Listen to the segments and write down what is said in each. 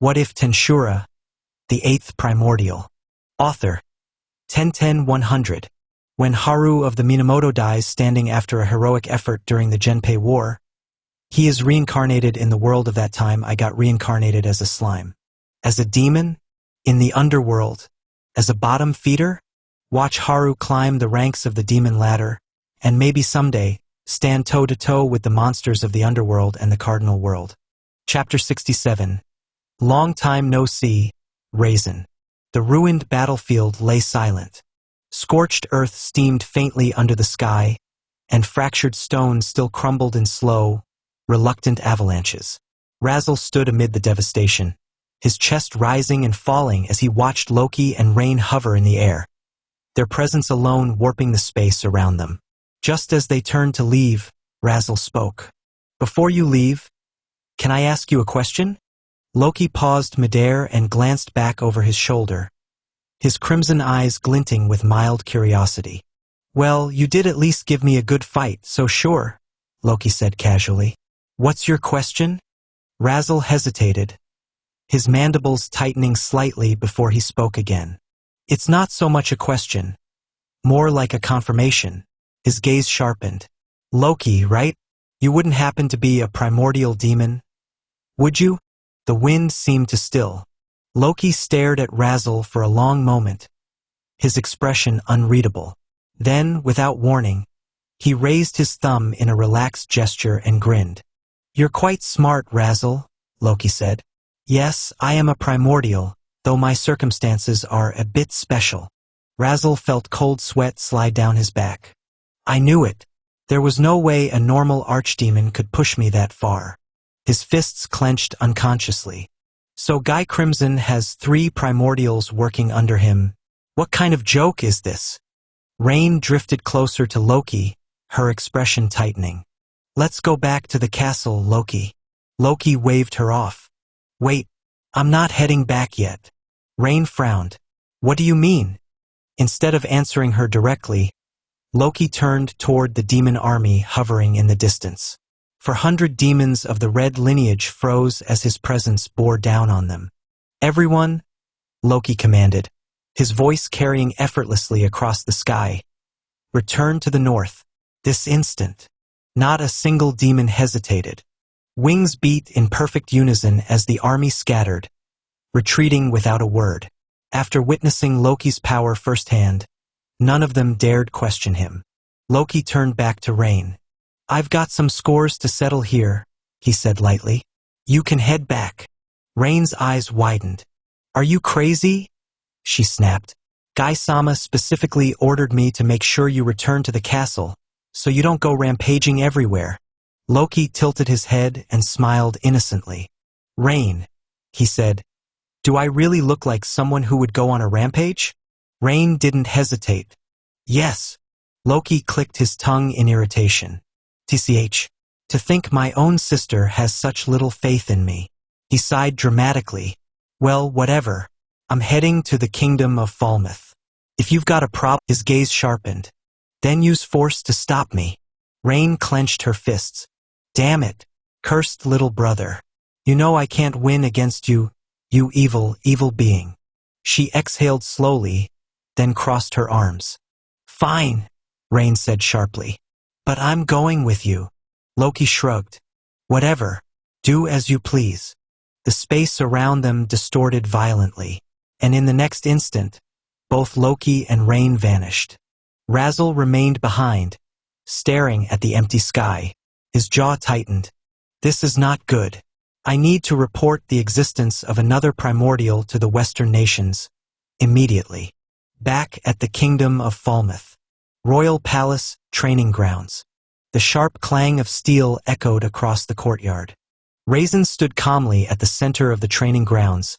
What if Tensura, the 8th Primordial? Author, 1010-100. When Haru of the Minamoto dies standing after a heroic effort during the Genpei War, he is reincarnated in the world of that time. I got reincarnated as a slime. As a demon? In the Underworld? As a bottom feeder? Watch Haru climb the ranks of the demon ladder, and maybe someday, stand toe-to-toe with the monsters of the Underworld and the Cardinal World. Chapter 67. Long time no see, Raisin. The ruined battlefield lay silent. Scorched earth steamed faintly under the sky, and fractured stone still crumbled in slow, reluctant avalanches. Razel stood amid the devastation, his chest rising and falling as he watched Loki and Rain hover in the air, their presence alone warping the space around them. Just as they turned to leave, Razel spoke. Before you leave, can I ask you a question? Loki paused midair and glanced back over his shoulder, his crimson eyes glinting with mild curiosity. Well, you did at least give me a good fight, so sure, Loki said casually. What's your question? Razel hesitated, his mandibles tightening slightly before he spoke again. It's not so much a question, more like a confirmation. His gaze sharpened. Loki, right? You wouldn't happen to be a primordial demon, would you? The wind seemed to still. Loki stared at Razel for a long moment, his expression unreadable. Then, without warning, he raised his thumb in a relaxed gesture and grinned. You're quite smart, Razel, Loki said. Yes, I am a primordial, though my circumstances are a bit special. Razel felt cold sweat slide down his back. I knew it. There was no way a normal archdemon could push me that far. His fists clenched unconsciously. So Guy Crimson has 3 primordials working under him. What kind of joke is this? Rain drifted closer to Loki, her expression tightening. Let's go back to the castle, Loki. Loki waved her off. Wait, I'm not heading back yet. Rain frowned. What do you mean? Instead of answering her directly, Loki turned toward the demon army hovering in the distance. 400 demons of the red lineage froze as his presence bore down on them. Everyone, Loki commanded, his voice carrying effortlessly across the sky. Return to the north, this instant. Not a single demon hesitated. Wings beat in perfect unison as the army scattered, retreating without a word. After witnessing Loki's power firsthand, none of them dared question him. Loki turned back to Rain. I've got some scores to settle here, he said lightly. You can head back. Rain's eyes widened. Are you crazy? She snapped. Guy-sama specifically ordered me to make sure you return to the castle, so you don't go rampaging everywhere. Loki tilted his head and smiled innocently. Rain, he said, do I really look like someone who would go on a rampage? Rain didn't hesitate. Yes. Loki clicked his tongue in irritation. TCH. To think my own sister has such little faith in me. He sighed dramatically. Well, whatever. I'm heading to the kingdom of Falmouth. If you've got a problem, his gaze sharpened. Then use force to stop me. Rain clenched her fists. Damn it. Cursed little brother. You know I can't win against you, you evil, evil being. She exhaled slowly, then crossed her arms. Fine, Rain said sharply. But I'm going with you. Loki shrugged. Whatever. Do as you please. The space around them distorted violently, and in the next instant, both Loki and Rain vanished. Razel remained behind, staring at the empty sky. His jaw tightened. This is not good. I need to report the existence of another primordial to the Western nations, immediately. Back at the Kingdom of Falmouth. Royal Palace, Training Grounds. The sharp clang of steel echoed across the courtyard. Raisin stood calmly at the center of the training grounds,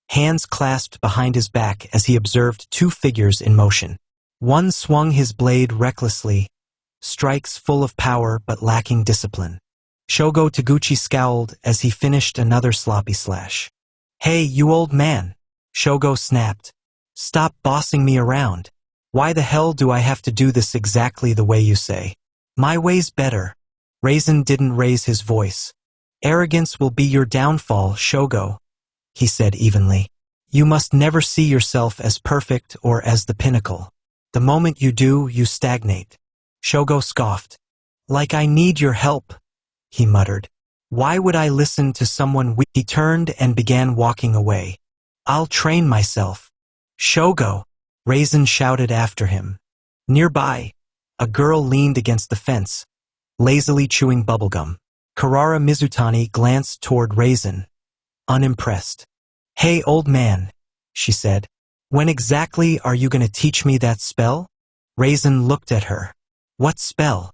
hands clasped behind his back as he observed 2 figures in motion. One swung his blade recklessly, strikes full of power but lacking discipline. Shogo Taguchi scowled as he finished another sloppy slash. Hey, you old man, Shogo snapped. Stop bossing me around. Why the hell do I have to do this exactly the way you say? My way's better. Raisin didn't raise his voice. Arrogance will be your downfall, Shogo. he said evenly. You must never see yourself as perfect or as the pinnacle. The moment you do, you stagnate. Shogo scoffed. Like I need your help, he muttered. Why would I listen to someone weak? He turned and began walking away. I'll train myself. Shogo, Raisin shouted after him. Nearby, a girl leaned against the fence, lazily chewing bubblegum. Karara Mizutani glanced toward Raisin, unimpressed. Hey, old man, she said. When exactly are you going to teach me that spell? Raisin looked at her. What spell?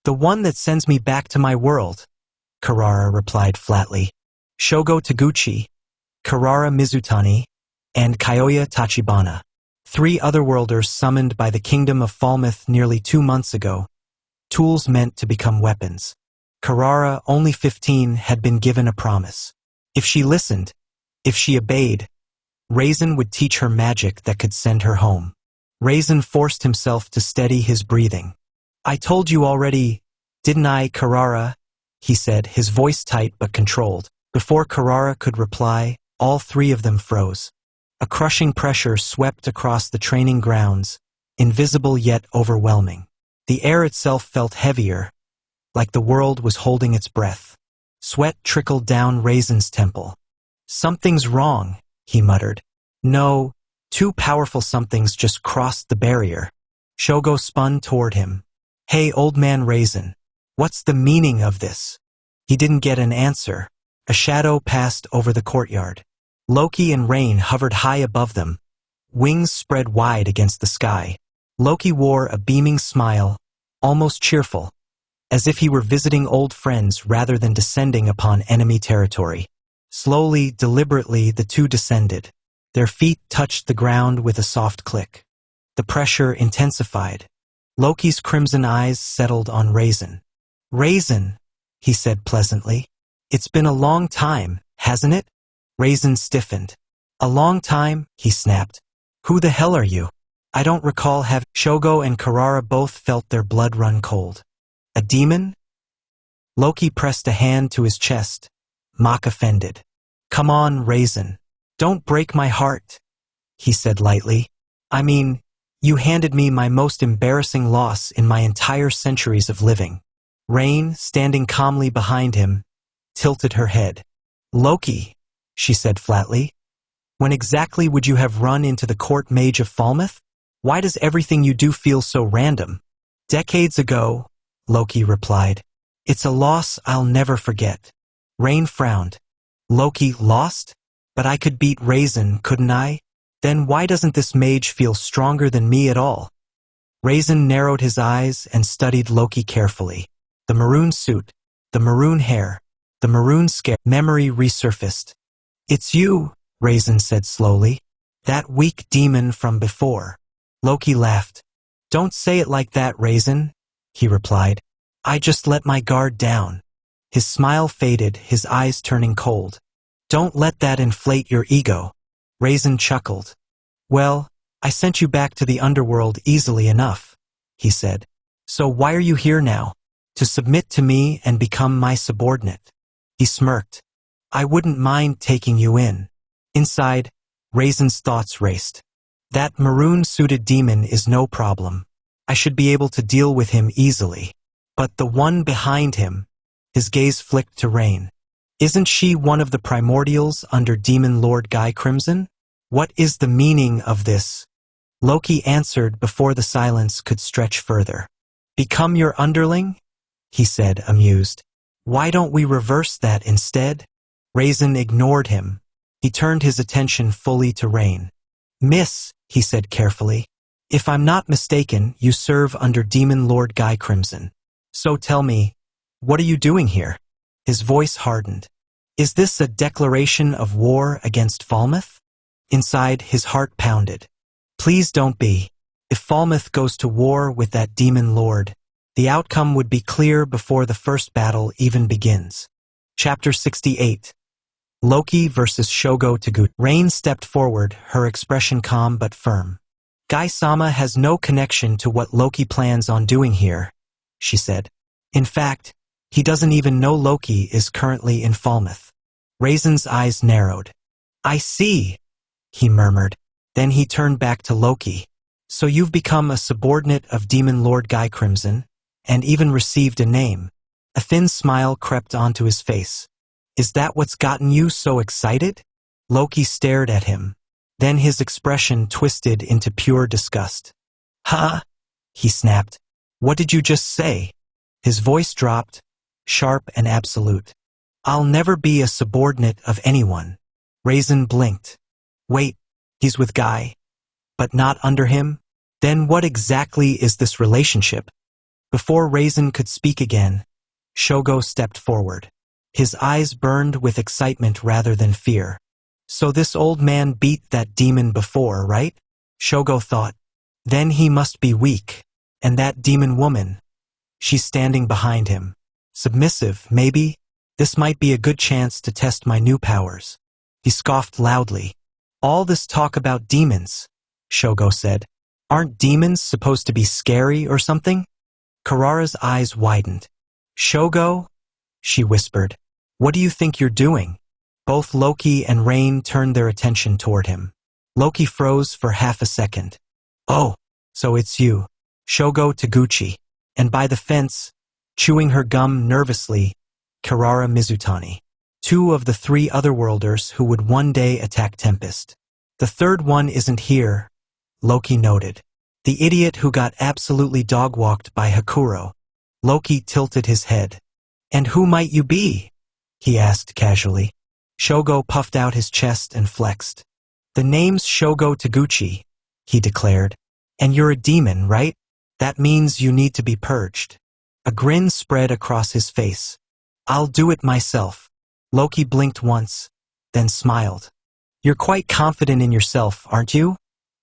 The one that sends me back to my world, Karara replied flatly. Shogo Taguchi, Karara Mizutani, and Kyoya Tachibana, 3 otherworlders summoned by the kingdom of Falmouth nearly 2 months ago, tools meant to become weapons. Karara, only 15, had been given a promise. If she listened, if she obeyed, Raisin would teach her magic that could send her home. Raisin forced himself to steady his breathing. I told you already, didn't I, Karara? He said, his voice tight but controlled. Before Karara could reply, all 3 of them froze. A crushing pressure swept across the training grounds, invisible yet overwhelming. The air itself felt heavier, like the world was holding its breath. Sweat trickled down Raisin's temple. Something's wrong, he muttered. No, 2 powerful somethings just crossed the barrier. Shogo spun toward him. Hey, old man Raisin, what's the meaning of this? He didn't get an answer. A shadow passed over the courtyard. Loki and Rain hovered high above them, wings spread wide against the sky. Loki wore a beaming smile, almost cheerful, as if he were visiting old friends rather than descending upon enemy territory. Slowly, deliberately, the 2 descended. Their feet touched the ground with a soft click. The pressure intensified. Loki's crimson eyes settled on Raisin. Raisin, he said pleasantly. It's been a long time, hasn't it? Raisin stiffened. A long time, he snapped. Who the hell are you? I don't recall having... Shogo and Karara both felt their blood run cold. A demon? Loki pressed a hand to his chest, mock offended. Come on, Raisin. Don't break my heart, he said lightly. I mean, you handed me my most embarrassing loss in my entire centuries of living. Rain, standing calmly behind him, tilted her head. Loki, she said flatly. When exactly would you have run into the court mage of Falmouth? Why does everything you do feel so random? Decades ago, Loki replied. It's a loss I'll never forget. Rain frowned. Loki lost? But I could beat Raisin, couldn't I? Then why doesn't this mage feel stronger than me at all? Raisin narrowed his eyes and studied Loki carefully. The maroon suit, the maroon hair, the maroon scare. Memory resurfaced. It's you, Raisin said slowly. That weak demon from before. Loki laughed. Don't say it like that, Raisin, he replied. I just let my guard down. His smile faded, his eyes turning cold. Don't let that inflate your ego. Raisin chuckled. Well, I sent you back to the Underworld easily enough, he said. So why are you here now? To submit to me and become my subordinate. He smirked. I wouldn't mind taking you in. Inside, Raisin's thoughts raced. That maroon-suited demon is no problem. I should be able to deal with him easily. But the one behind him, his gaze flicked to Rain. Isn't she one of the Primordials under Demon Lord Guy Crimson? What is the meaning of this? Loki answered before the silence could stretch further. Become your underling? He said, amused. Why don't we reverse that instead? Raisin ignored him. He turned his attention fully to Rain. Miss, he said carefully, if I'm not mistaken, you serve under Demon Lord Guy Crimson. So tell me, what are you doing here? His voice hardened. Is this a declaration of war against Falmouth? Inside, his heart pounded. Please don't be. If Falmouth goes to war with that demon lord, the outcome would be clear before the first battle even begins. Chapter 68. Loki versus Shogo Taguchi. Rain stepped forward, her expression calm but firm. Guy-sama has no connection to what Loki plans on doing here, she said. In fact, he doesn't even know Loki is currently in Falmouth. Raisin's eyes narrowed. I see, he murmured. Then he turned back to Loki. So you've become a subordinate of Demon Lord Guy Crimson, and even received a name. A thin smile crept onto his face. Is that what's gotten you so excited? Loki stared at him. Then his expression twisted into pure disgust. Huh? He snapped. What did you just say? His voice dropped, sharp and absolute. I'll never be a subordinate of anyone. Raisin blinked. Wait, he's with Guy, but not under him? Then what exactly is this relationship? Before Raisin could speak again, Shogo stepped forward. His eyes burned with excitement rather than fear. So this old man beat that demon before, right? Shogo thought. Then he must be weak. And that demon woman, she's standing behind him. Submissive, maybe? This might be a good chance to test my new powers. He scoffed loudly. All this talk about demons, Shogo said. Aren't demons supposed to be scary or something? Karara's eyes widened. Shogo? She whispered. What do you think you're doing? Both Loki and Rain turned their attention toward him. Loki froze for half a second. Oh, so it's you, Shogo Taguchi. And by the fence, chewing her gum nervously, Karara Mizutani. Two of the three Otherworlders who would one day attack Tempest. The third one isn't here, Loki noted. The idiot who got absolutely dog-walked by Hakuro. Loki tilted his head. And who might you be? He asked casually. Shogo puffed out his chest and flexed. The name's Shogo Taguchi, he declared. And you're a demon, right? That means you need to be purged. A grin spread across his face. I'll do it myself. Loki blinked once, then smiled. You're quite confident in yourself, aren't you?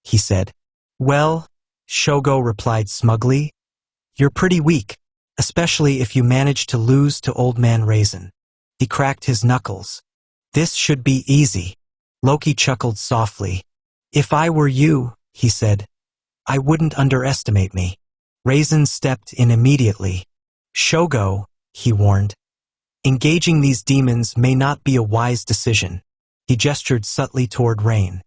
He said. Well, Shogo replied smugly, you're pretty weak, especially if you manage to lose to Old Man Raisin. He cracked his knuckles. This should be easy. Loki chuckled softly. If I were you, he said, I wouldn't underestimate me. Raisin stepped in immediately. Shogo, he warned. Engaging these demons may not be a wise decision. He gestured subtly toward Rain.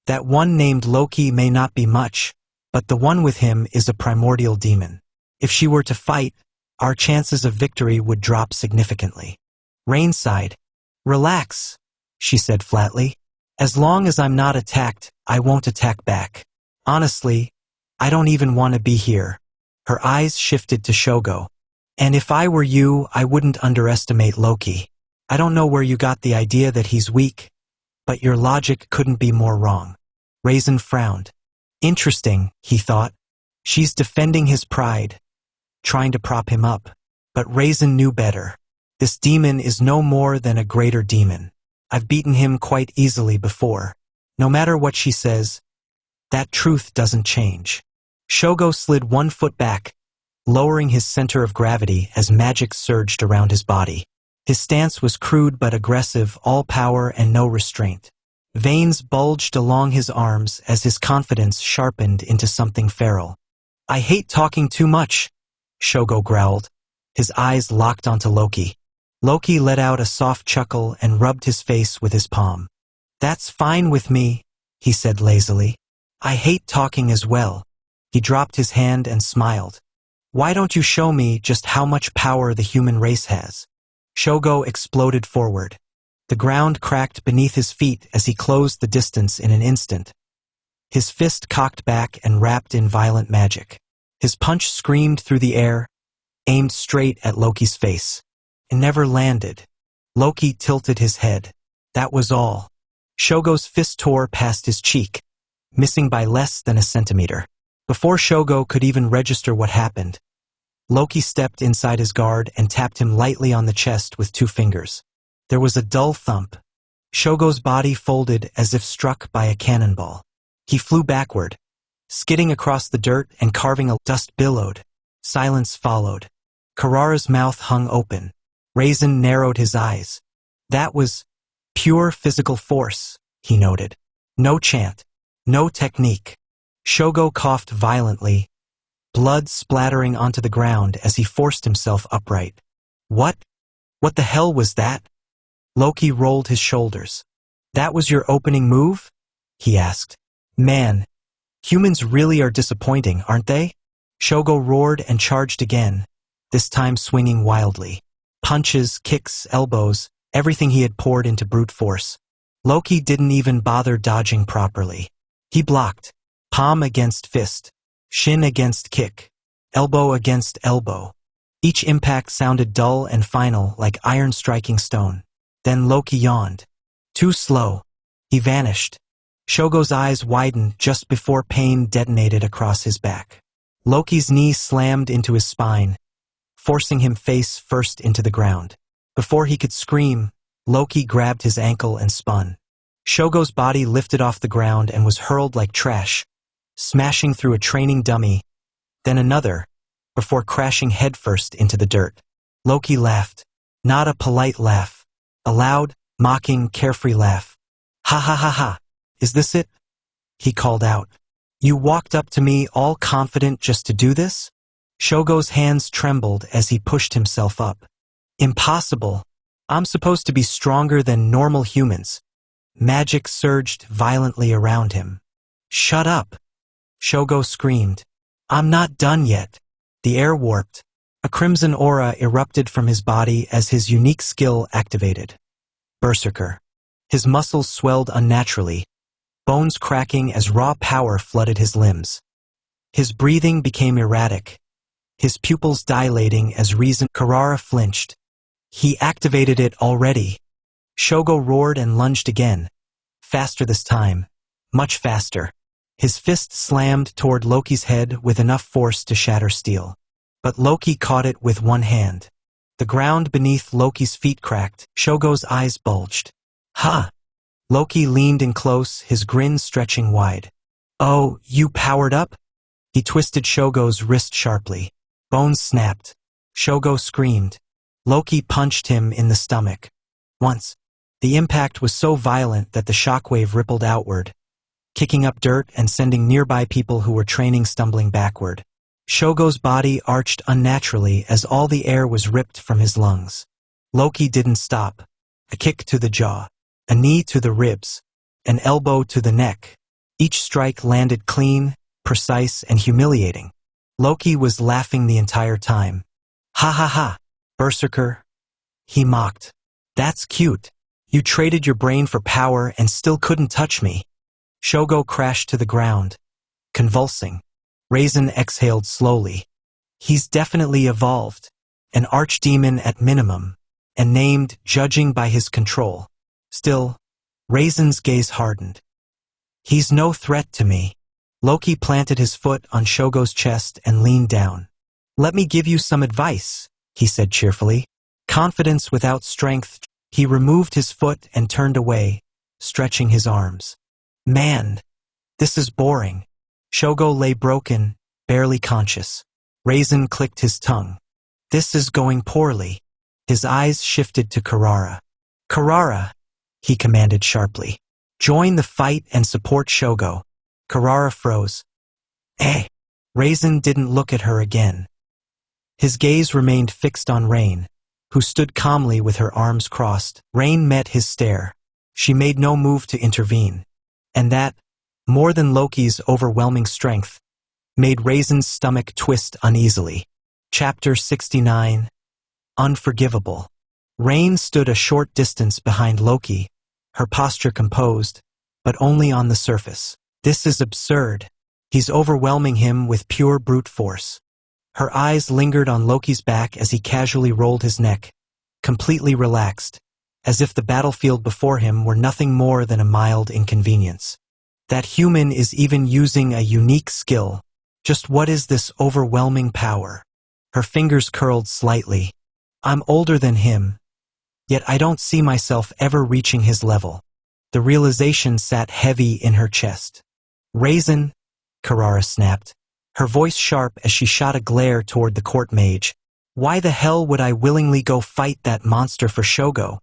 That one named Loki may not be much, but the one with him is a primordial demon. If she were to fight, our chances of victory would drop significantly. Rain sighed. Relax, she said flatly. As long as I'm not attacked, I won't attack back. Honestly, I don't even want to be here. Her eyes shifted to Shogo. And if I were you, I wouldn't underestimate Loki. I don't know where you got the idea that he's weak, but your logic couldn't be more wrong. Raisin frowned. Interesting, he thought. She's defending his pride, trying to prop him up. But Raisin knew better. This demon is no more than a greater demon. I've beaten him quite easily before. No matter what she says, that truth doesn't change. Shogo slid 1 foot back, lowering his center of gravity as magic surged around his body. His stance was crude but aggressive, all power and no restraint. Veins bulged along his arms as his confidence sharpened into something feral. I hate talking too much, Shogo growled. His eyes locked onto Loki. Loki let out a soft chuckle and rubbed his face with his palm. That's fine with me, he said lazily. I hate talking as well. He dropped his hand and smiled. Why don't you show me just how much power the human race has? Shogo exploded forward. The ground cracked beneath his feet as he closed the distance in an instant. His fist cocked back and wrapped in violent magic. His punch screamed through the air, aimed straight at Loki's face. It never landed. Loki tilted his head. That was all. Shogo's fist tore past his cheek, missing by less than a centimeter. Before Shogo could even register what happened, Loki stepped inside his guard and tapped him lightly on the chest with 2 fingers. There was a dull thump. Shogo's body folded as if struck by a cannonball. He flew backward, skidding across the dirt and carving a dust billowed. Silence followed. Karara's mouth hung open. Raisin narrowed his eyes. That was pure physical force, he noted. No chant, no technique. Shogo coughed violently, blood splattering onto the ground as he forced himself upright. What? What the hell was that? Loki rolled his shoulders. That was your opening move? He asked. Man, humans really are disappointing, aren't they? Shogo roared and charged again, this time swinging wildly. Punches, kicks, elbows, everything he had poured into brute force. Loki didn't even bother dodging properly. He blocked, palm against fist, shin against kick, elbow against elbow. Each impact sounded dull and final, like iron striking stone. Then Loki yawned. Too slow. He vanished. Shogo's eyes widened just before pain detonated across his back. Loki's knee slammed into his spine, forcing him face first into the ground. Before he could scream, Loki grabbed his ankle and spun. Shogo's body lifted off the ground and was hurled like trash, smashing through a training dummy, then another, before crashing headfirst into the dirt. Loki laughed. Not a polite laugh. A loud, mocking, carefree laugh. Ha ha ha ha. Is this it? He called out. You walked up to me all confident just to do this? Shogo's hands trembled as he pushed himself up. Impossible. I'm supposed to be stronger than normal humans. Magic surged violently around him. Shut up. Shogo screamed. I'm not done yet. The air warped. A crimson aura erupted from his body as his unique skill activated. Berserker. His muscles swelled unnaturally, bones cracking as raw power flooded his limbs. His breathing became erratic, his pupils dilating as reason. Karara flinched. He activated it already. Shogo roared and lunged again. Faster this time. Much faster. His fist slammed toward Loki's head with enough force to shatter steel. But Loki caught it with one hand. The ground beneath Loki's feet cracked. Shogo's eyes bulged. Ha! Loki leaned in close, his grin stretching wide. Oh, you powered up? He twisted Shogo's wrist sharply. Bones snapped. Shogo screamed. Loki punched him in the stomach. Once. The impact was so violent that the shockwave rippled outward, kicking up dirt and sending nearby people who were training stumbling backward. Shogo's body arched unnaturally as all the air was ripped from his lungs. Loki didn't stop. A kick to the jaw, a knee to the ribs, an elbow to the neck. Each strike landed clean, precise, and humiliating. Loki was laughing the entire time. Ha ha ha, Berserker, he mocked. That's cute. You traded your brain for power and still couldn't touch me. Shogo crashed to the ground, convulsing. Raisin exhaled slowly. He's definitely evolved. An archdemon at minimum, and named judging by his control. Still, Raisin's gaze hardened. He's no threat to me. Loki planted his foot on Shogo's chest and leaned down. Let me give you some advice, he said cheerfully. Confidence without strength. He removed his foot and turned away, stretching his arms. Man, this is boring. Shogo lay broken, barely conscious. Raisin clicked his tongue. This is going poorly. His eyes shifted to Karara. Karara, he commanded sharply. Join the fight and support Shogo. Karara froze. Eh. Raisin didn't look at her again. His gaze remained fixed on Rain, who stood calmly with her arms crossed. Rain met his stare. She made no move to intervene. And that, more than Loki's overwhelming strength, made Raisin's stomach twist uneasily. Chapter 69. Unforgivable. Rain stood a short distance behind Loki, her posture composed, but only on the surface. This is absurd. He's overwhelming him with pure brute force. Her eyes lingered on Loki's back as he casually rolled his neck, completely relaxed, as if the battlefield before him were nothing more than a mild inconvenience. That human is even using a unique skill. Just what is this overwhelming power? Her fingers curled slightly. I'm older than him, yet I don't see myself ever reaching his level. The realization sat heavy in her chest. Raisin, Karara snapped, her voice sharp as she shot a glare toward the court mage. Why the hell would I willingly go fight that monster for Shogo?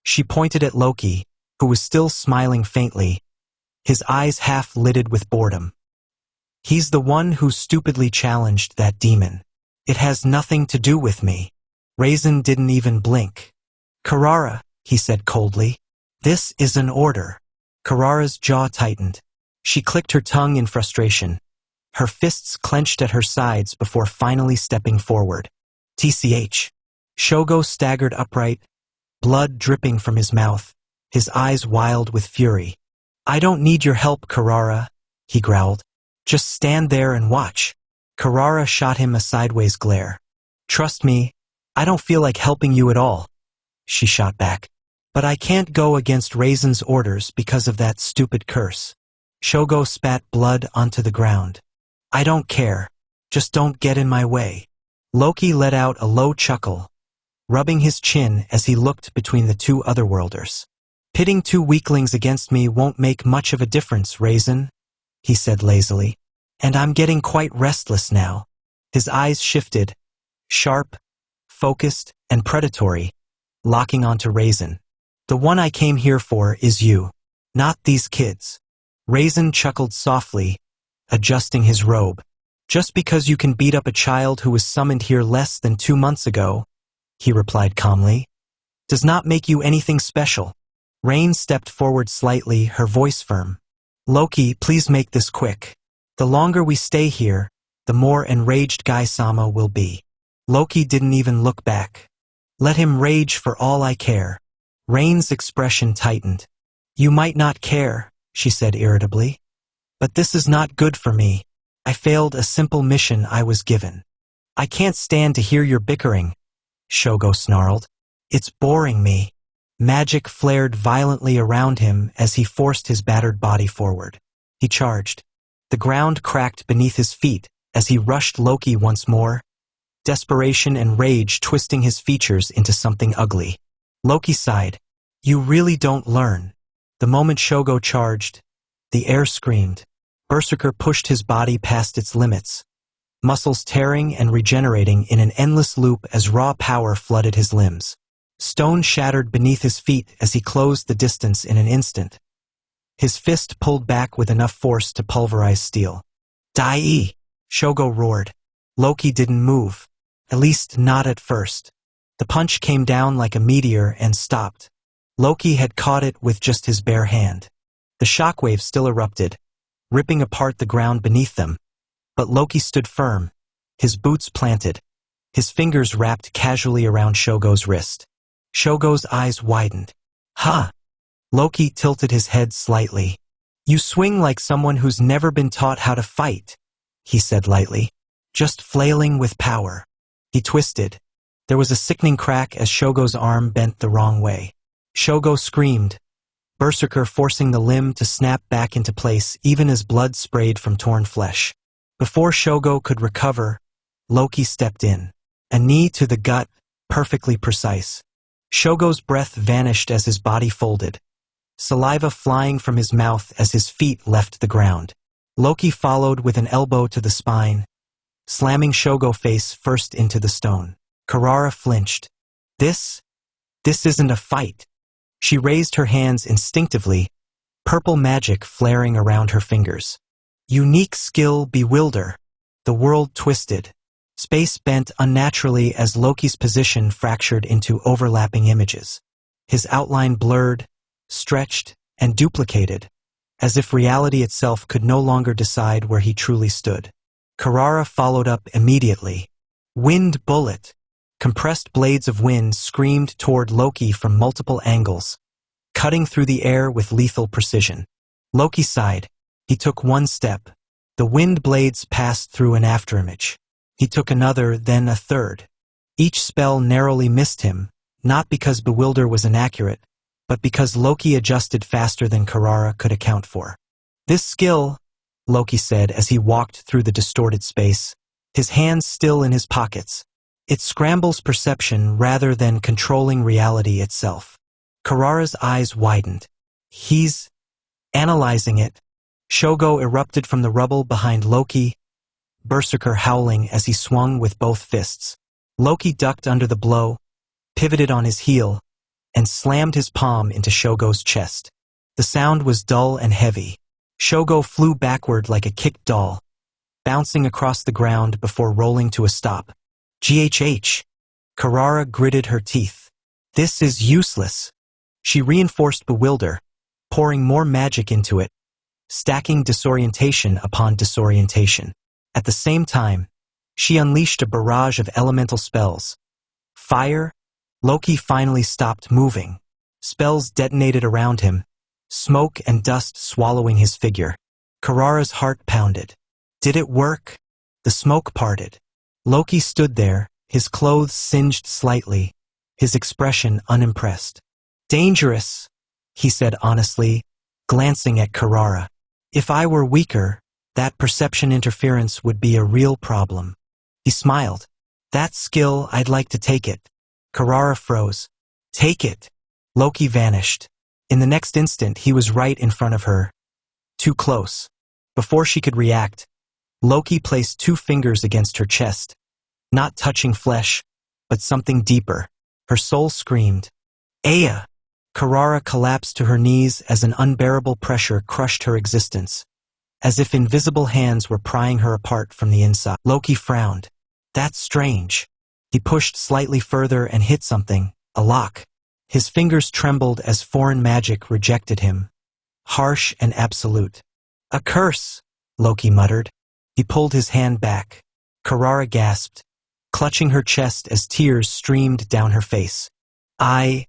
She pointed at Loki, who was still smiling faintly, his eyes half-lidded with boredom. He's the one who stupidly challenged that demon. It has nothing to do with me. Raisin didn't even blink. Karara, he said coldly. This is an order. Karara's jaw tightened. She clicked her tongue in frustration. Her fists clenched at her sides before finally stepping forward. TCH. Shogo staggered upright, blood dripping from his mouth, his eyes wild with fury. I don't need your help, Karara, he growled. Just stand there and watch. Karara shot him a sideways glare. Trust me, I don't feel like helping you at all, she shot back. But I can't go against Raisin's orders because of that stupid curse. Shogo spat blood onto the ground. I don't care. Just don't get in my way. Loki let out a low chuckle, rubbing his chin as he looked between the two otherworlders. Pitting two weaklings against me won't make much of a difference, Raisin, he said lazily. And I'm getting quite restless now. His eyes shifted, sharp, focused, and predatory, locking onto Raisin. The one I came here for is you, not these kids. Raisin chuckled softly, adjusting his robe. Just because you can beat up a child who was summoned here less than 2 months ago, he replied calmly, does not make you anything special. Rain stepped forward slightly, her voice firm. Loki, please make this quick. The longer we stay here, the more enraged Gai-sama will be. Loki didn't even look back. Let him rage for all I care. Rain's expression tightened. You might not care, she said irritably. But this is not good for me. I failed a simple mission I was given. I can't stand to hear your bickering, Shogo snarled. It's boring me. Magic flared violently around him as he forced his battered body forward. He charged. The ground cracked beneath his feet as he rushed Loki once more, desperation and rage twisting his features into something ugly. Loki sighed. You really don't learn. The moment Shogo charged, the air screamed. Berserker pushed his body past its limits, muscles tearing and regenerating in an endless loop as raw power flooded his limbs. Stone shattered beneath his feet as he closed the distance in an instant. His fist pulled back with enough force to pulverize steel. Dai! Shogo roared. Loki didn't move, at least not at first. The punch came down like a meteor and stopped. Loki had caught it with just his bare hand. The shockwave still erupted, ripping apart the ground beneath them. But Loki stood firm, his boots planted, his fingers wrapped casually around Shogo's wrist. Shogo's eyes widened. Ha! Loki tilted his head slightly. You swing like someone who's never been taught how to fight, he said lightly, just flailing with power. He twisted. There was a sickening crack as Shogo's arm bent the wrong way. Shogo screamed, Berserker forcing the limb to snap back into place even as blood sprayed from torn flesh. Before Shogo could recover, Loki stepped in. A knee to the gut, perfectly precise. Shogo's breath vanished as his body folded, saliva flying from his mouth as his feet left the ground. Loki followed with an elbow to the spine, slamming Shogo face first into the stone. Karara flinched. This isn't a fight. She raised her hands instinctively, purple magic flaring around her fingers. Unique skill bewilder. The world twisted. Space bent unnaturally as Loki's position fractured into overlapping images. His outline blurred, stretched, and duplicated, as if reality itself could no longer decide where he truly stood. Karara followed up immediately. Wind bullet. Compressed blades of wind screamed toward Loki from multiple angles, cutting through the air with lethal precision. Loki sighed. He took one step. The wind blades passed through an afterimage. He took another, then a third. Each spell narrowly missed him, not because Bewilder was inaccurate, but because Loki adjusted faster than Karara could account for. This skill, Loki said as he walked through the distorted space, his hands still in his pockets. It scrambles perception rather than controlling reality itself. Karara's eyes widened. He's analyzing it. Shogo erupted from the rubble behind Loki, Berserker howling as he swung with both fists. Loki ducked under the blow, pivoted on his heel, and slammed his palm into Shogo's chest. The sound was dull and heavy. Shogo flew backward like a kicked doll, bouncing across the ground before rolling to a stop. GHH. Karara gritted her teeth. This is useless. She reinforced Bewilder, pouring more magic into it, stacking disorientation upon disorientation. At the same time, she unleashed a barrage of elemental spells. Fire, Loki finally stopped moving. Spells detonated around him, smoke and dust swallowing his figure. Karara's heart pounded. Did it work? The smoke parted. Loki stood there, his clothes singed slightly, his expression unimpressed. Dangerous, he said honestly, glancing at Karara. If I were weaker, that perception interference would be a real problem. He smiled. That skill, I'd like to take it. Karara froze. Take it. Loki vanished. In the next instant, he was right in front of her. Too close. Before she could react, Loki placed 2 fingers against her chest. Not touching flesh, but something deeper. Her soul screamed. Aya! Karara collapsed to her knees as an unbearable pressure crushed her existence, as if invisible hands were prying her apart from the inside. Loki frowned. That's strange. He pushed slightly further and hit something, a lock. His fingers trembled as foreign magic rejected him. Harsh and absolute. A curse, Loki muttered. He pulled his hand back. Karara gasped, clutching her chest as tears streamed down her face. I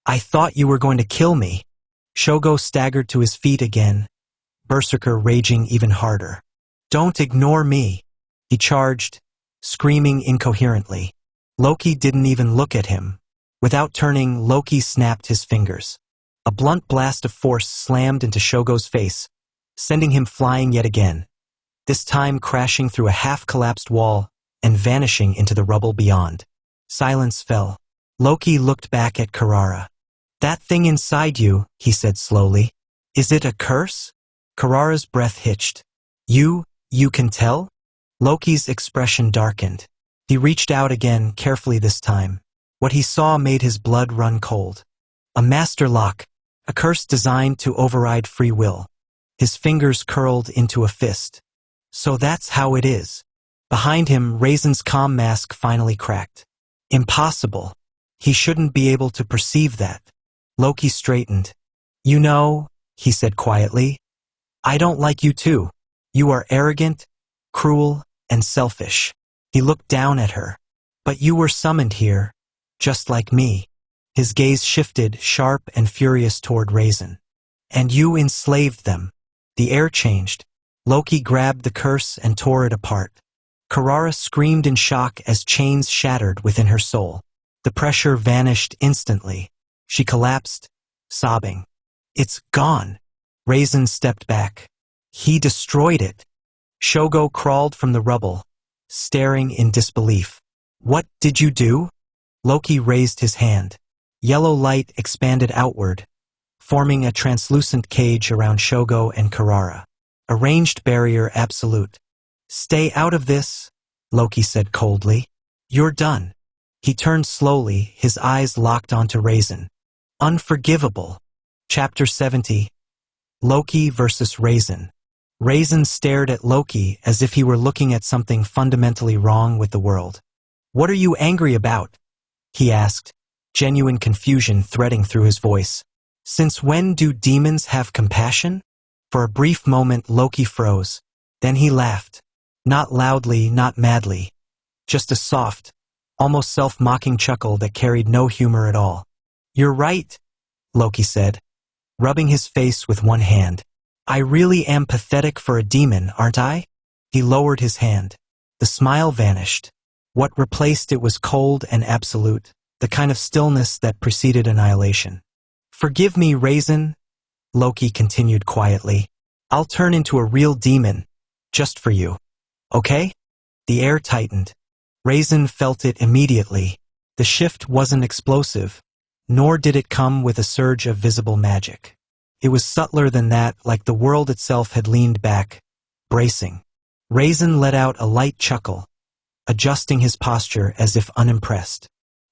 thought you were going to kill me. Shogo staggered to his feet again, Berserker raging even harder. Don't ignore me, he charged, screaming incoherently. Loki didn't even look at him. Without turning, Loki snapped his fingers. A blunt blast of force slammed into Shogo's face, sending him flying yet again, this time crashing through a half-collapsed wall and vanishing into the rubble beyond. Silence fell. Loki looked back at Karara. That thing inside you, he said slowly. Is it a curse? Karara's breath hitched. You can tell? Loki's expression darkened. He reached out again, carefully this time. What he saw made his blood run cold. A master lock, a curse designed to override free will. His fingers curled into a fist. So that's how it is. Behind him, Raisin's calm mask finally cracked. Impossible. He shouldn't be able to perceive that. Loki straightened. You know, he said quietly, I don't like you too. You are arrogant, cruel, and selfish. He looked down at her. But you were summoned here, just like me. His gaze shifted, sharp and furious toward Raisin. And you enslaved them. The air changed. Loki grabbed the curse and tore it apart. Karara screamed in shock as chains shattered within her soul. The pressure vanished instantly. She collapsed, sobbing. It's gone. Raisin stepped back. He destroyed it. Shogo crawled from the rubble, staring in disbelief. What did you do? Loki raised his hand. Yellow light expanded outward, forming a translucent cage around Shogo and Karara. A ranged barrier absolute. Stay out of this, Loki said coldly. You're done. He turned slowly, his eyes locked onto Raisin. Unforgivable. Chapter 70. Loki versus Raisin. Raisin stared at Loki as if he were looking at something fundamentally wrong with the world. What are you angry about? He asked, genuine confusion threading through his voice. Since when do demons have compassion? For a brief moment Loki froze. Then he laughed. Not loudly, not madly. Just a soft, almost self-mocking chuckle that carried no humor at all. You're right, Loki said, rubbing his face with one hand. I really am pathetic for a demon, aren't I? He lowered his hand. The smile vanished. What replaced it was cold and absolute, the kind of stillness that preceded annihilation. Forgive me, Raisin, Loki continued quietly. I'll turn into a real demon, just for you. Okay? The air tightened. Raisin felt it immediately. The shift wasn't explosive, nor did it come with a surge of visible magic. It was subtler than that, like the world itself had leaned back, bracing. Raisin let out a light chuckle, adjusting his posture as if unimpressed.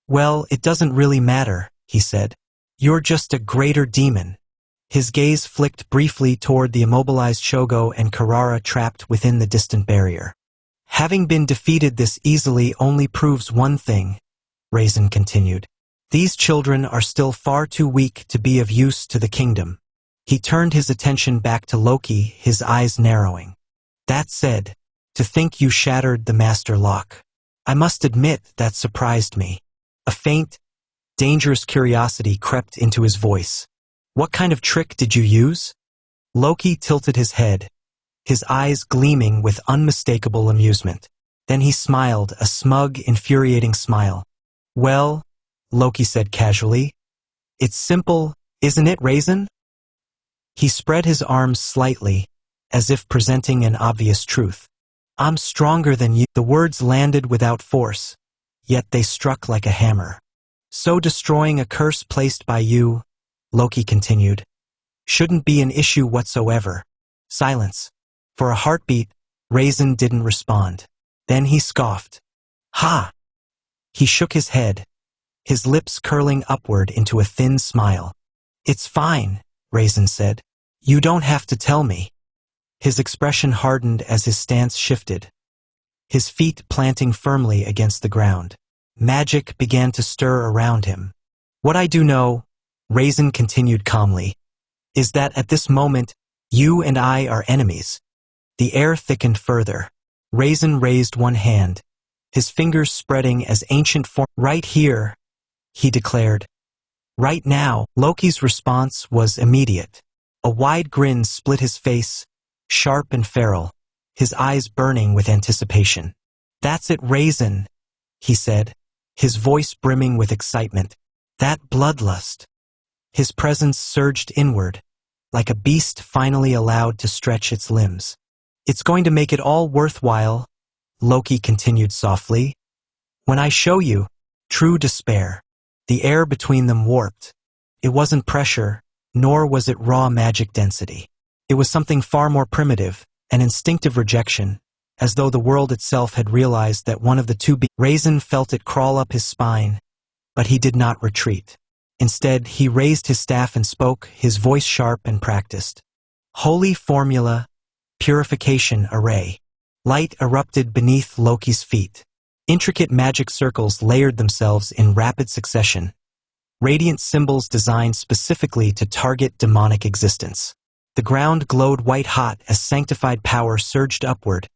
Well, it doesn't really matter, he said. You're just a greater demon. His gaze flicked briefly toward the immobilized Shogo and Karara trapped within the distant barrier. Having been defeated this easily only proves one thing, Raisin continued. These children are still far too weak to be of use to the kingdom. He turned his attention back to Loki, his eyes narrowing. That said, to think you shattered the master lock. I must admit that surprised me. A faint, dangerous curiosity crept into his voice. What kind of trick did you use? Loki tilted his head, his eyes gleaming with unmistakable amusement. Then he smiled, a smug, infuriating smile. Well, Loki said casually, it's simple, isn't it, Raisin? He spread his arms slightly, as if presenting an obvious truth. I'm stronger than you. The words landed without force, yet they struck like a hammer. So destroying a curse placed by you, Loki continued, shouldn't be an issue whatsoever. Silence. For a heartbeat, Raisin didn't respond. Then he scoffed. Ha! He shook his head, his lips curling upward into a thin smile. It's fine, Raisin said. You don't have to tell me. His expression hardened as his stance shifted, his feet planting firmly against the ground. Magic began to stir around him. What I do know, Raisin continued calmly, is that at this moment, you and I are enemies. The air thickened further. Raisin raised one hand, his fingers spreading as ancient form. Right here, he declared. Right now. Loki's response was immediate. A wide grin split his face, sharp and feral, his eyes burning with anticipation. That's it, Raisin, he said, his voice brimming with excitement. That bloodlust. His presence surged inward, like a beast finally allowed to stretch its limbs. It's going to make it all worthwhile, Loki continued softly. When I show you, true despair. The air between them warped. It wasn't pressure, nor was it raw magic density. It was something far more primitive, an instinctive rejection, as though the world itself had realized that one of the two Raisin felt it crawl up his spine, but he did not retreat. Instead, he raised his staff and spoke, his voice sharp and practiced. Holy formula, purification array. Light erupted beneath Loki's feet. Intricate magic circles layered themselves in rapid succession, radiant symbols designed specifically to target demonic existence. The ground glowed white-hot as sanctified power surged upward.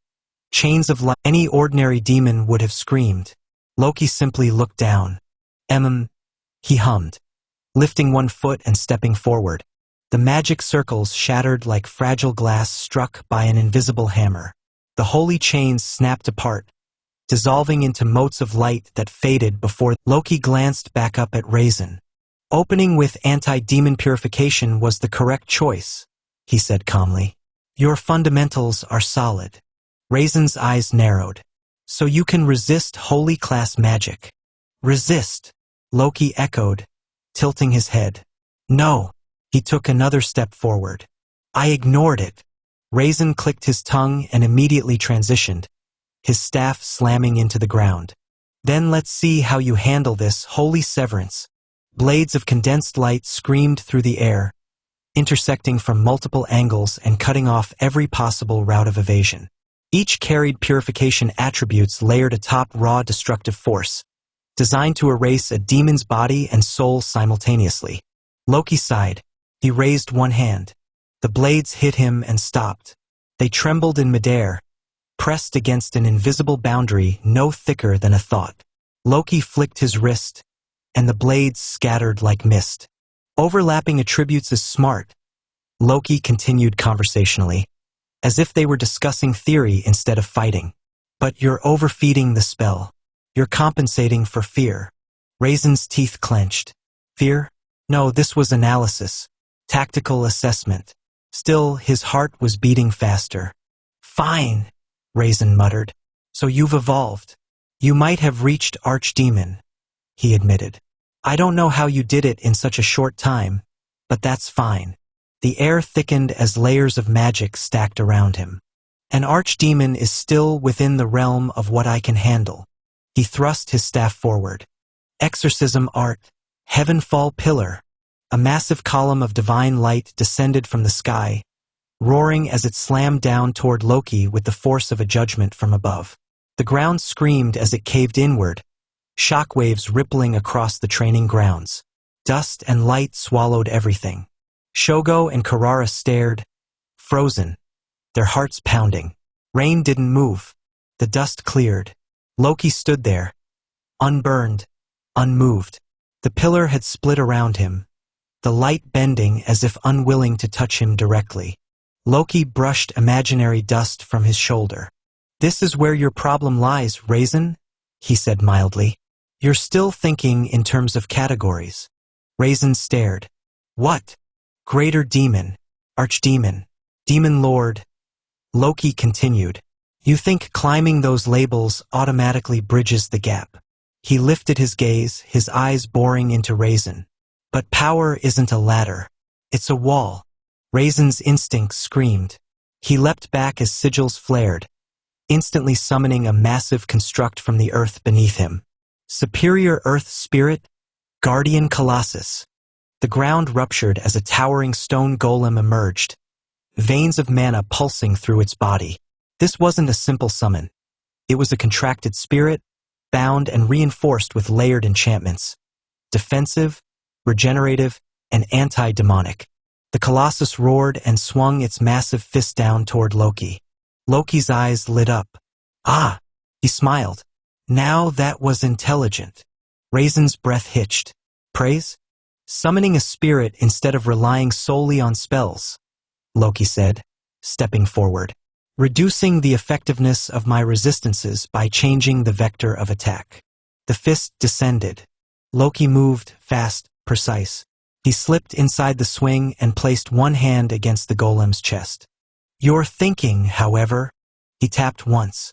Chains of light. Any ordinary demon would have screamed. Loki simply looked down. He hummed, lifting one foot and stepping forward. The magic circles shattered like fragile glass struck by an invisible hammer. The holy chains snapped apart, dissolving into motes of light that faded before Loki glanced back up at Raisin. Opening with anti-demon purification was the correct choice, he said calmly. Your fundamentals are solid. Raisin's eyes narrowed. So you can resist holy class magic. Resist, Loki echoed, tilting his head. No. He took another step forward. I ignored it. Raisin clicked his tongue and immediately transitioned, his staff slamming into the ground. Then let's see how you handle this holy severance. Blades of condensed light screamed through the air, intersecting from multiple angles and cutting off every possible route of evasion. Each carried purification attributes layered atop raw destructive force, designed to erase a demon's body and soul simultaneously. Loki sighed. He raised one hand. The blades hit him and stopped. They trembled in midair, pressed against an invisible boundary no thicker than a thought. Loki flicked his wrist, and the blades scattered like mist. Overlapping attributes is smart, Loki continued conversationally, as if they were discussing theory instead of fighting. But you're overfeeding the spell. You're compensating for fear. Raisin's teeth clenched. Fear? No, this was analysis. Tactical assessment. Still, his heart was beating faster. Fine, Raisin muttered. So you've evolved. You might have reached Archdemon, he admitted. I don't know how you did it in such a short time, but that's fine. The air thickened as layers of magic stacked around him. An Archdemon is still within the realm of what I can handle. He thrust his staff forward. Exorcism art. Heavenfall pillar. A massive column of divine light descended from the sky, roaring as it slammed down toward Loki with the force of a judgment from above. The ground screamed as it caved inward, shockwaves rippling across the training grounds. Dust and light swallowed everything. Shogo and Karara stared, frozen, their hearts pounding. Rain didn't move. The dust cleared. Loki stood there, unburned, unmoved. The pillar had split around him, the light bending as if unwilling to touch him directly. Loki brushed imaginary dust from his shoulder. "This is where your problem lies, Raisin," he said mildly. "You're still thinking in terms of categories." Raisin stared. "What?" "Greater demon, archdemon, demon lord." Loki continued. "You think climbing those labels automatically bridges the gap." He lifted his gaze, his eyes boring into Raisin. "But power isn't a ladder. It's a wall." Raisin's instinct screamed. He leapt back as sigils flared, instantly summoning a massive construct from the earth beneath him. Superior Earth Spirit, Guardian Colossus. The ground ruptured as a towering stone golem emerged, veins of mana pulsing through its body. This wasn't a simple summon. It was a contracted spirit, bound and reinforced with layered enchantments. Defensive, regenerative, and anti-demonic. The Colossus roared and swung its massive fist down toward Loki. Loki's eyes lit up. "Ah!" he smiled. "Now that was intelligent." Raisin's breath hitched. "Praise? Summoning a spirit instead of relying solely on spells," Loki said, stepping forward. "Reducing the effectiveness of my resistances by changing the vector of attack." The fist descended. Loki moved, fast, precise. He slipped inside the swing and placed one hand against the golem's chest. "Your thinking, however," he tapped once,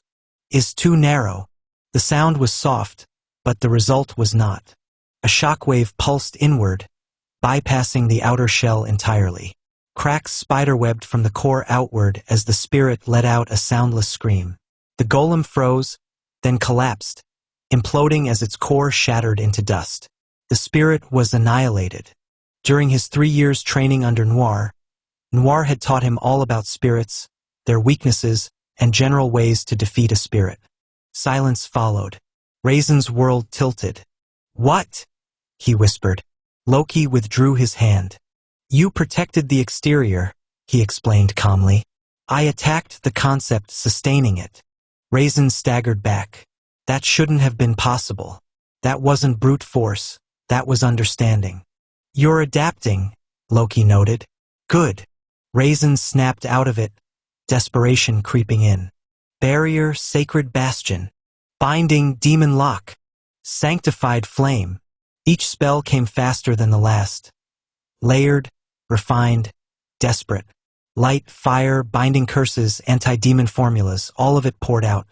"is too narrow." The sound was soft, but the result was not. A shockwave pulsed inward, bypassing the outer shell entirely. Cracks spiderwebbed from the core outward as the spirit let out a soundless scream. The golem froze, then collapsed, imploding as its core shattered into dust. The spirit was annihilated. During his 3 years training under Noir had taught him all about spirits, their weaknesses, and general ways to defeat a spirit. Silence followed. Raisin's world tilted. "What?" he whispered. Loki withdrew his hand. "You protected the exterior," he explained calmly. "I attacked the concept sustaining it." Raisin staggered back. "That shouldn't have been possible. That wasn't brute force, that was understanding." "You're adapting," Loki noted. "Good." Raisin snapped out of it, desperation creeping in. Barrier, sacred bastion. Binding, demon lock. Sanctified flame. Each spell came faster than the last. Layered, refined, desperate. Light, fire, binding curses, anti-demon formulas, all of it poured out.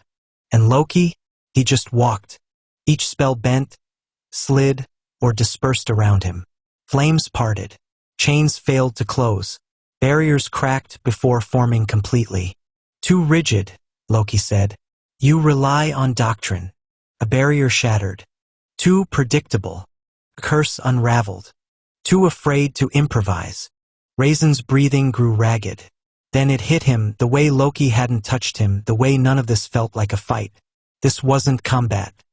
And Loki? He just walked. Each spell bent, slid, or dispersed around him. Flames parted. Chains failed to close. Barriers cracked before forming completely. "Too rigid," Loki said. "You rely on doctrine." A barrier shattered. "Too predictable." A curse unraveled. "Too afraid to improvise." Raisin's breathing grew ragged. Then it hit him, the way Loki hadn't touched him, the way none of this felt like a fight. This wasn't combat.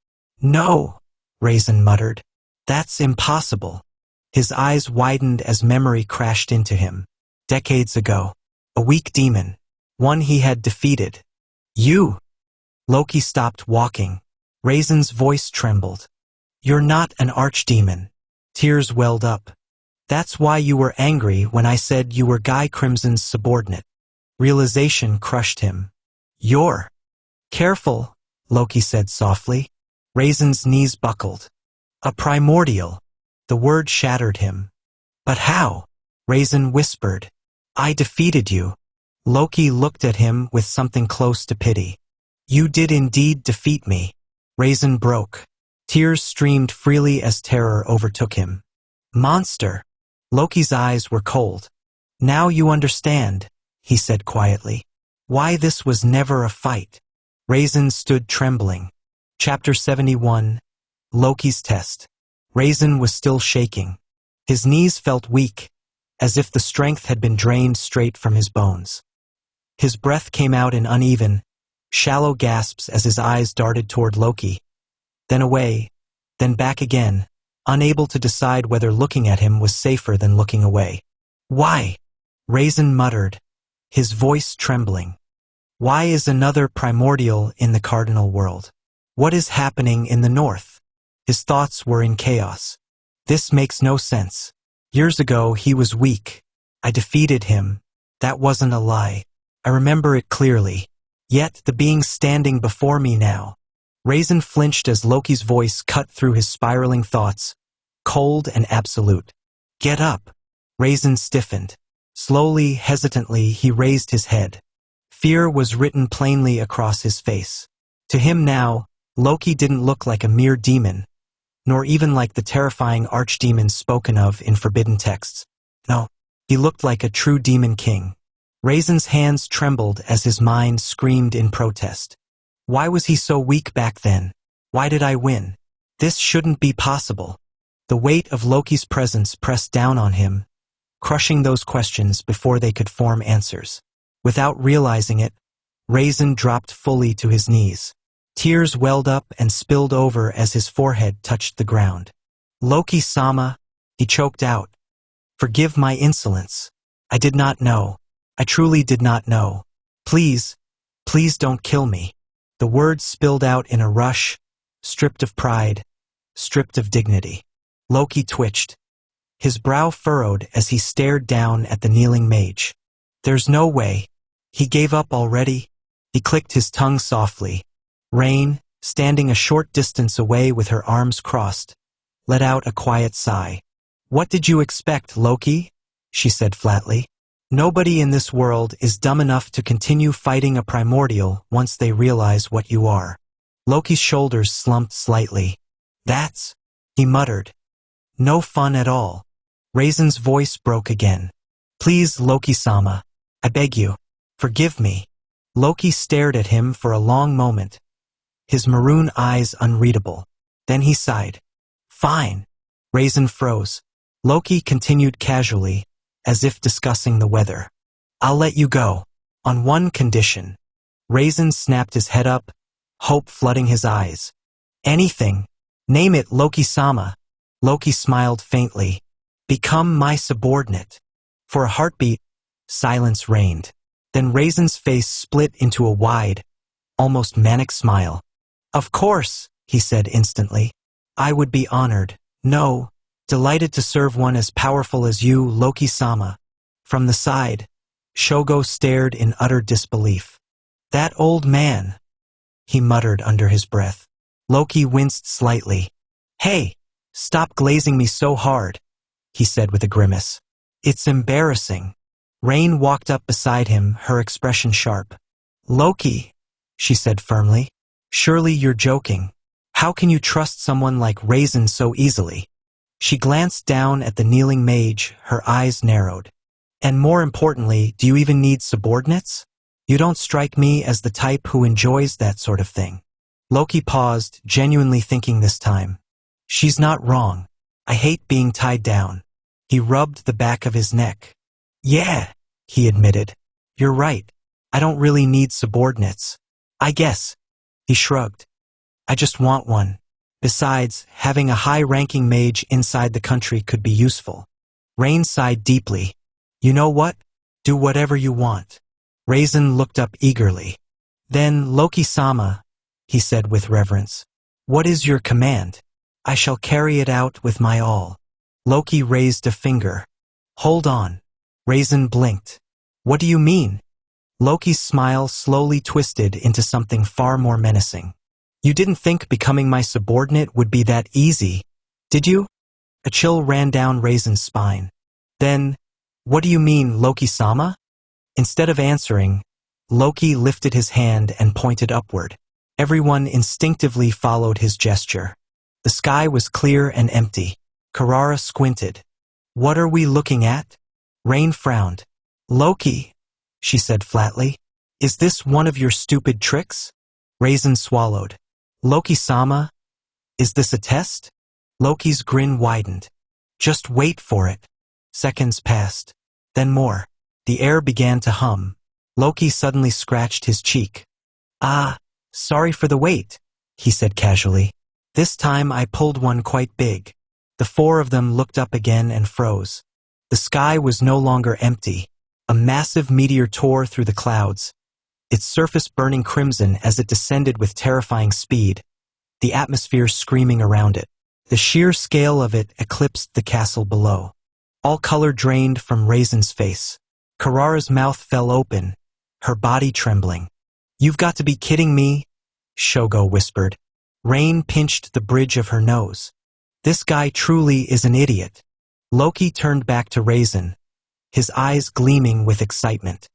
"No," Raisin muttered. "That's impossible." His eyes widened as memory crashed into him. Decades ago. A weak demon. One he had defeated. "You!" Loki stopped walking. Raisin's voice trembled. "You're not an archdemon." Tears welled up. "That's why you were angry when I said you were Guy Crimson's subordinate." Realization crushed him. "You're..." "Careful," Loki said softly. Raisin's knees buckled. "A primordial." The word shattered him. "But how?" Raisin whispered. "I defeated you." Loki looked at him with something close to pity. "You did indeed defeat me." Raisin broke. Tears streamed freely as terror overtook him. "Monster!" Loki's eyes were cold. "Now you understand," he said quietly, "why this was never a fight." Raisin stood trembling. Chapter 71, Loki's Test. Raisin was still shaking. His knees felt weak, as if the strength had been drained straight from his bones. His breath came out in uneven, shallow gasps as his eyes darted toward Loki, then away, then back again, unable to decide whether looking at him was safer than looking away. Why? Raisin muttered, his voice trembling. Why is another primordial in the Cardinal World? What is happening in the north? His thoughts were in chaos. This makes no sense. Years ago, he was weak. I defeated him. That wasn't a lie. I remember it clearly. Yet the being standing before me now. Raisin flinched as Loki's voice cut through his spiraling thoughts, cold and absolute. Get up. Raisin stiffened. Slowly, hesitantly, he raised his head. Fear was written plainly across his face. To him now, Loki didn't look like a mere demon, nor even like the terrifying archdemons spoken of in forbidden texts. No, he looked like a true demon king. Raisin's hands trembled as his mind screamed in protest. Why was he so weak back then? Why did I win? This shouldn't be possible. The weight of Loki's presence pressed down on him, crushing those questions before they could form answers. Without realizing it, Raisin dropped fully to his knees. Tears welled up and spilled over as his forehead touched the ground. Loki-sama, he choked out. Forgive my insolence. I did not know. I truly did not know. Please, please don't kill me. The words spilled out in a rush, stripped of pride, stripped of dignity. Loki twitched. His brow furrowed as he stared down at the kneeling mage. There's no way. He gave up already. He clicked his tongue softly. Rain, standing a short distance away with her arms crossed, let out a quiet sigh. What did you expect, Loki? She said flatly. Nobody in this world is dumb enough to continue fighting a primordial once they realize what you are. Loki's shoulders slumped slightly. That's, he muttered. No fun at all. Raisin's voice broke again. Please, Loki-sama, I beg you, forgive me. Loki stared at him for a long moment, his maroon eyes unreadable. Then he sighed. Fine. Raisin froze. Loki continued casually, as if discussing the weather. I'll let you go, on one condition. Raisin snapped his head up, hope flooding his eyes. Anything. Name it, Loki-sama. Loki smiled faintly. Become my subordinate. For a heartbeat, silence reigned. Then Raisin's face split into a wide, almost manic smile. Of course, he said instantly. I would be honored. No, delighted to serve one as powerful as you, Loki-sama. From the side, Shogo stared in utter disbelief. That old man, he muttered under his breath. Loki winced slightly. Hey, stop glazing me so hard, he said with a grimace. It's embarrassing. Rain walked up beside him, her expression sharp. Loki, she said firmly. Surely you're joking. How can you trust someone like Raisin so easily? She glanced down at the kneeling mage, her eyes narrowed. And more importantly, do you even need subordinates? You don't strike me as the type who enjoys that sort of thing. Loki paused, genuinely thinking this time. She's not wrong. I hate being tied down. He rubbed the back of his neck. Yeah, he admitted. You're right. I don't really need subordinates. I guess. He shrugged. I just want one. Besides, having a high-ranking mage inside the country could be useful. Rain sighed deeply. You know what? Do whatever you want. Raisin looked up eagerly. Then, Loki-sama, he said with reverence. What is your command? I shall carry it out with my all. Loki raised a finger. Hold on. Raisin blinked. What do you mean? Loki's smile slowly twisted into something far more menacing. You didn't think becoming my subordinate would be that easy, did you? A chill ran down Raisin's spine. Then, what do you mean, Loki-sama? Instead of answering, Loki lifted his hand and pointed upward. Everyone instinctively followed his gesture. The sky was clear and empty. Karara squinted. What are we looking at? Rain frowned. Loki, she said flatly. Is this one of your stupid tricks? Raisin swallowed. Loki-sama, is this a test? Loki's grin widened. Just wait for it. Seconds passed. Then more. The air began to hum. Loki suddenly scratched his cheek. Ah, sorry for the wait, he said casually. This time I pulled one quite big. The four of them looked up again and froze. The sky was no longer empty. A massive meteor tore through the clouds, its surface burning crimson as it descended with terrifying speed, the atmosphere screaming around it. The sheer scale of it eclipsed the castle below. All color drained from Raisin's face. Karara's mouth fell open, her body trembling. "You've got to be kidding me," Shogo whispered. Rain pinched the bridge of her nose. "This guy truly is an idiot." Loki turned back to Raisin, his eyes gleaming with excitement.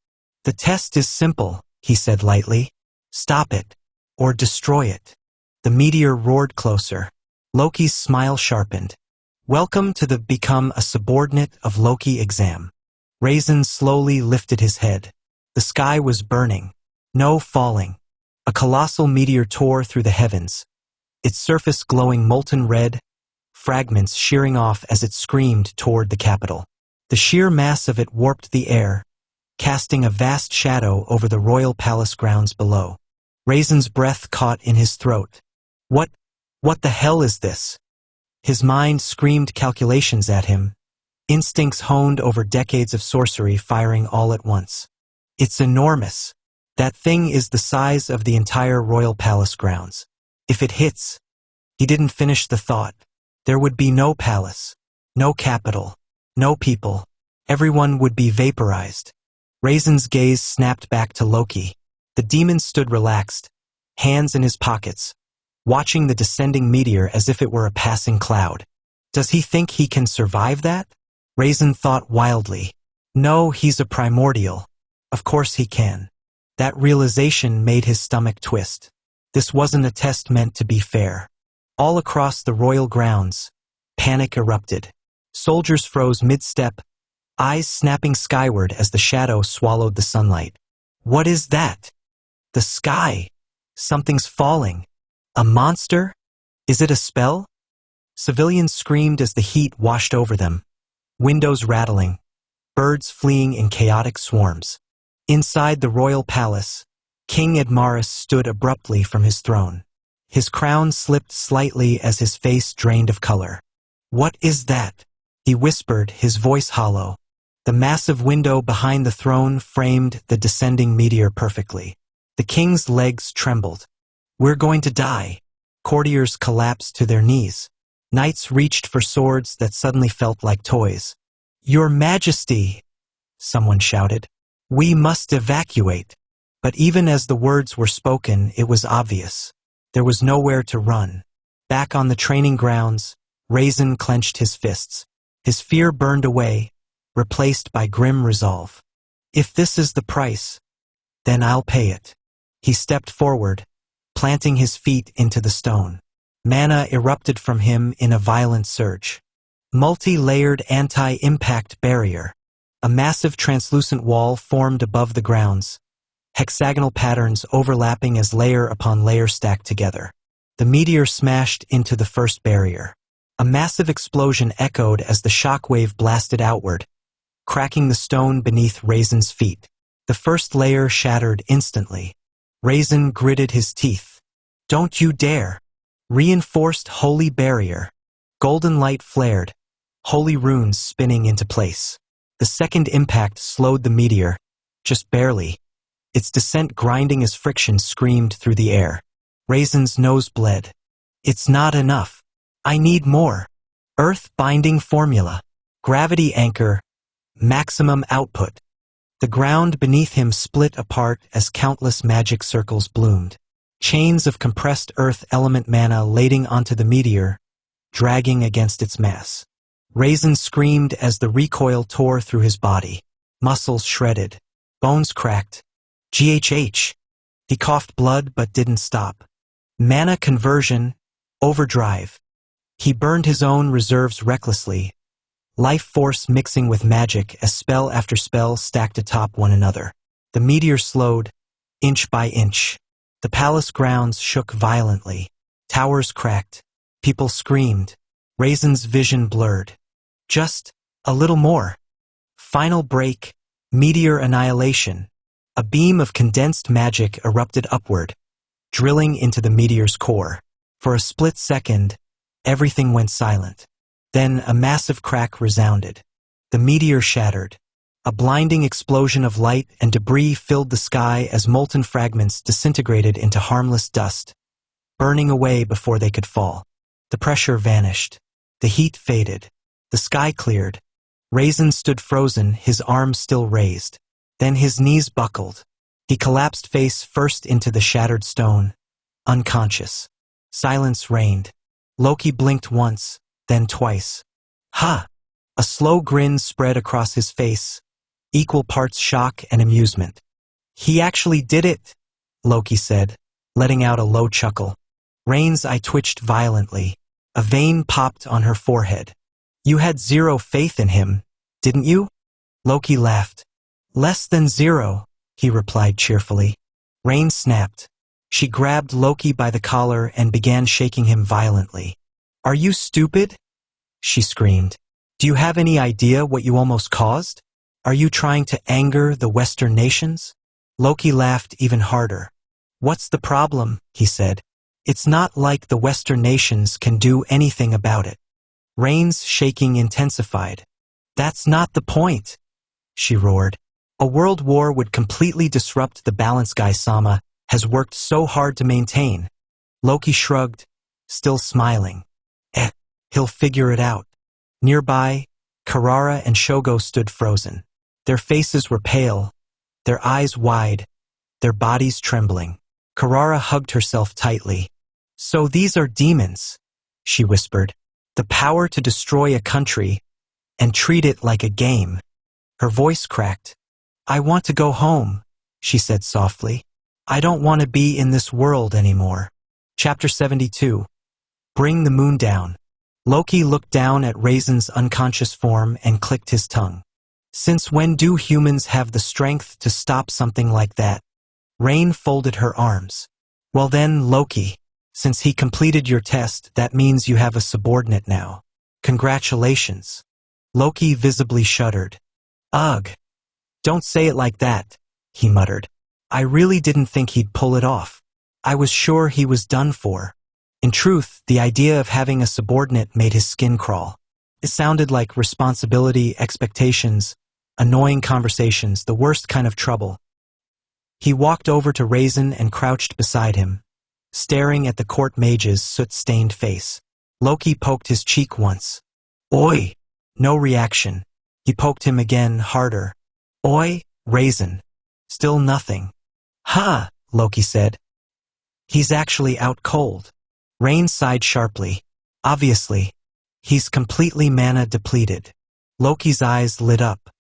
"The test is simple," he said lightly. "Stop it, or destroy it." The meteor roared closer. Loki's smile sharpened. "Welcome to the Become a Subordinate of Loki exam." Raisin slowly lifted his head. The sky was burning. No falling. A colossal meteor tore through the heavens, its surface glowing molten red, fragments shearing off as it screamed toward the capital. The sheer mass of it warped the air, casting a vast shadow over the royal palace grounds below. Raisin's breath caught in his throat. What the hell is this? His mind screamed calculations at him, instincts honed over decades of sorcery firing all at once. "It's enormous. That thing is the size of the entire royal palace grounds. If it hits..." He didn't finish the thought. There would be no palace, no capital, no people. Everyone would be vaporized. Raisin's gaze snapped back to Loki. The demon stood relaxed, hands in his pockets, watching the descending meteor as if it were a passing cloud. Does he think he can survive that? Raisin thought wildly. No, he's a primordial. Of course he can. That realization made his stomach twist. This wasn't a test meant to be fair. All across the royal grounds, panic erupted. Soldiers froze mid-step, eyes snapping skyward as the shadow swallowed the sunlight. What is that? The sky. Something's falling. A monster? Is it a spell? Civilians screamed as the heat washed over them. Windows rattling, birds fleeing in chaotic swarms. Inside the royal palace, King Admaris stood abruptly from his throne. His crown slipped slightly as his face drained of color. "What is that?" he whispered, his voice hollow. The massive window behind the throne framed the descending meteor perfectly. The king's legs trembled. "We're going to die." Courtiers collapsed to their knees. Knights reached for swords that suddenly felt like toys. "Your Majesty," someone shouted. "We must evacuate." But even as the words were spoken, it was obvious. There was nowhere to run. Back on the training grounds, Raisin clenched his fists. His fear burned away, replaced by grim resolve. "If this is the price, then I'll pay it." He stepped forward, planting his feet into the stone. Mana erupted from him in a violent surge. Multi-layered anti-impact barrier. A massive translucent wall formed above the grounds, hexagonal patterns overlapping as layer upon layer stacked together. The meteor smashed into the first barrier. A massive explosion echoed as the shockwave blasted outward, cracking the stone beneath Raisin's feet. The first layer shattered instantly. Raisin gritted his teeth. "Don't you dare!" Reinforced holy barrier. Golden light flared, holy runes spinning into place. The second impact slowed the meteor, just barely, its descent grinding as friction screamed through the air. Raisin's nose bled. "It's not enough. I need more. Earth binding formula. Gravity anchor. Maximum output." The ground beneath him split apart as countless magic circles bloomed. Chains of compressed earth element mana lading onto the meteor, dragging against its mass. Raisin screamed as the recoil tore through his body. Muscles shredded. Bones cracked. GHH. He coughed blood but didn't stop. Mana conversion. Overdrive. He burned his own reserves recklessly, life force mixing with magic as spell after spell stacked atop one another. The meteor slowed, inch by inch. The palace grounds shook violently. Towers cracked. People screamed. Raisin's vision blurred. Just a little more. Final break. Meteor annihilation. A beam of condensed magic erupted upward, drilling into the meteor's core. For a split second, everything went silent. Then a massive crack resounded. The meteor shattered. A blinding explosion of light and debris filled the sky as molten fragments disintegrated into harmless dust, burning away before they could fall. The pressure vanished. The heat faded. The sky cleared. Raisin stood frozen, his arms still raised. Then his knees buckled. He collapsed face first into the shattered stone, unconscious. Silence reigned. Loki blinked once, then twice. Ha! A slow grin spread across his face, equal parts shock and amusement. He actually did it, Loki said, letting out a low chuckle. Rain's eye twitched violently. A vein popped on her forehead. You had zero faith in him, didn't you? Loki laughed. Less than zero, he replied cheerfully. Rain snapped. She grabbed Loki by the collar and began shaking him violently. Are you stupid? She screamed. Do you have any idea what you almost caused? Are you trying to anger the Western nations? Loki laughed even harder. What's the problem? He said. It's not like the Western nations can do anything about it. Rain's shaking intensified. That's not the point, she roared. A world war would completely disrupt the balance Guy-sama has worked so hard to maintain. Loki shrugged, still smiling. He'll figure it out. Nearby, Karara and Shogo stood frozen. Their faces were pale, their eyes wide, their bodies trembling. Karara hugged herself tightly. So these are demons, she whispered. The power to destroy a country and treat it like a game. Her voice cracked. I want to go home, she said softly. I don't want to be in this world anymore. Chapter 72. Bring the moon down. Loki looked down at Raisin's unconscious form and clicked his tongue. Since when do humans have the strength to stop something like that? Rain folded her arms. Well then, Loki, since he completed your test, that means you have a subordinate now. Congratulations. Loki visibly shuddered. Ugh. Don't say it like that, he muttered. I really didn't think he'd pull it off. I was sure he was done for. In truth, the idea of having a subordinate made his skin crawl. It sounded like responsibility, expectations, annoying conversations, the worst kind of trouble. He walked over to Raisin and crouched beside him, staring at the court mage's soot-stained face. Loki poked his cheek once. Oi! No reaction. He poked him again, harder. Oi, Raisin. Still nothing. Ha! Loki said. He's actually out cold. Rain sighed sharply. Obviously. He's completely mana depleted. Loki's eyes lit up.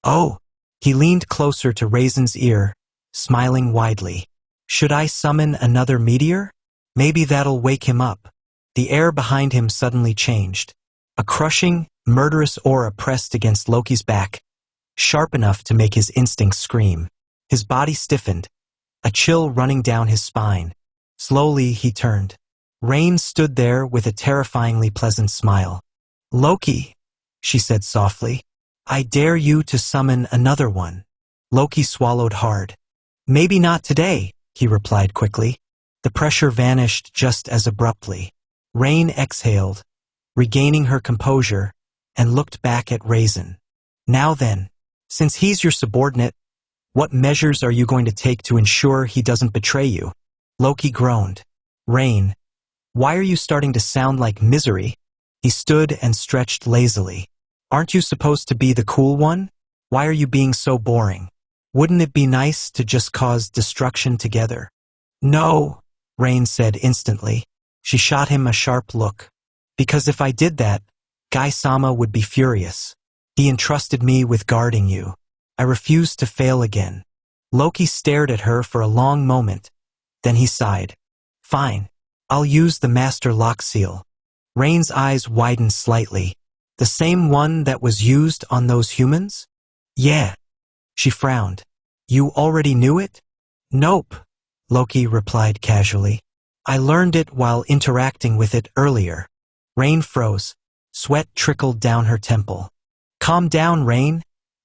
Oh! He leaned closer to Raisin's ear, smiling widely. Should I summon another meteor? Maybe that'll wake him up. The air behind him suddenly changed. A crushing, murderous aura pressed against Loki's back, sharp enough to make his instincts scream. His body stiffened, a chill running down his spine. Slowly he turned. Rain stood there with a terrifyingly pleasant smile. Loki, she said softly, I dare you to summon another one. Loki swallowed hard. Maybe not today, he replied quickly. The pressure vanished just as abruptly. Rain exhaled, regaining her composure, and looked back at Raisin. Now then, since he's your subordinate, what measures are you going to take to ensure he doesn't betray you? Loki groaned. Rain, why are you starting to sound like misery? He stood and stretched lazily. Aren't you supposed to be the cool one? Why are you being so boring? Wouldn't it be nice to just cause destruction together? No, Rain said instantly. She shot him a sharp look. Because if I did that, Guy-sama would be furious. He entrusted me with guarding you. I refuse to fail again. Loki stared at her for a long moment. Then he sighed. Fine. I'll use the master lock seal. Rain's eyes widened slightly. The same one that was used on those humans? Yeah. She frowned. You already knew it? Nope, Loki replied casually. I learned it while interacting with it earlier. Rain froze. Sweat trickled down her temple. Calm down, Rain,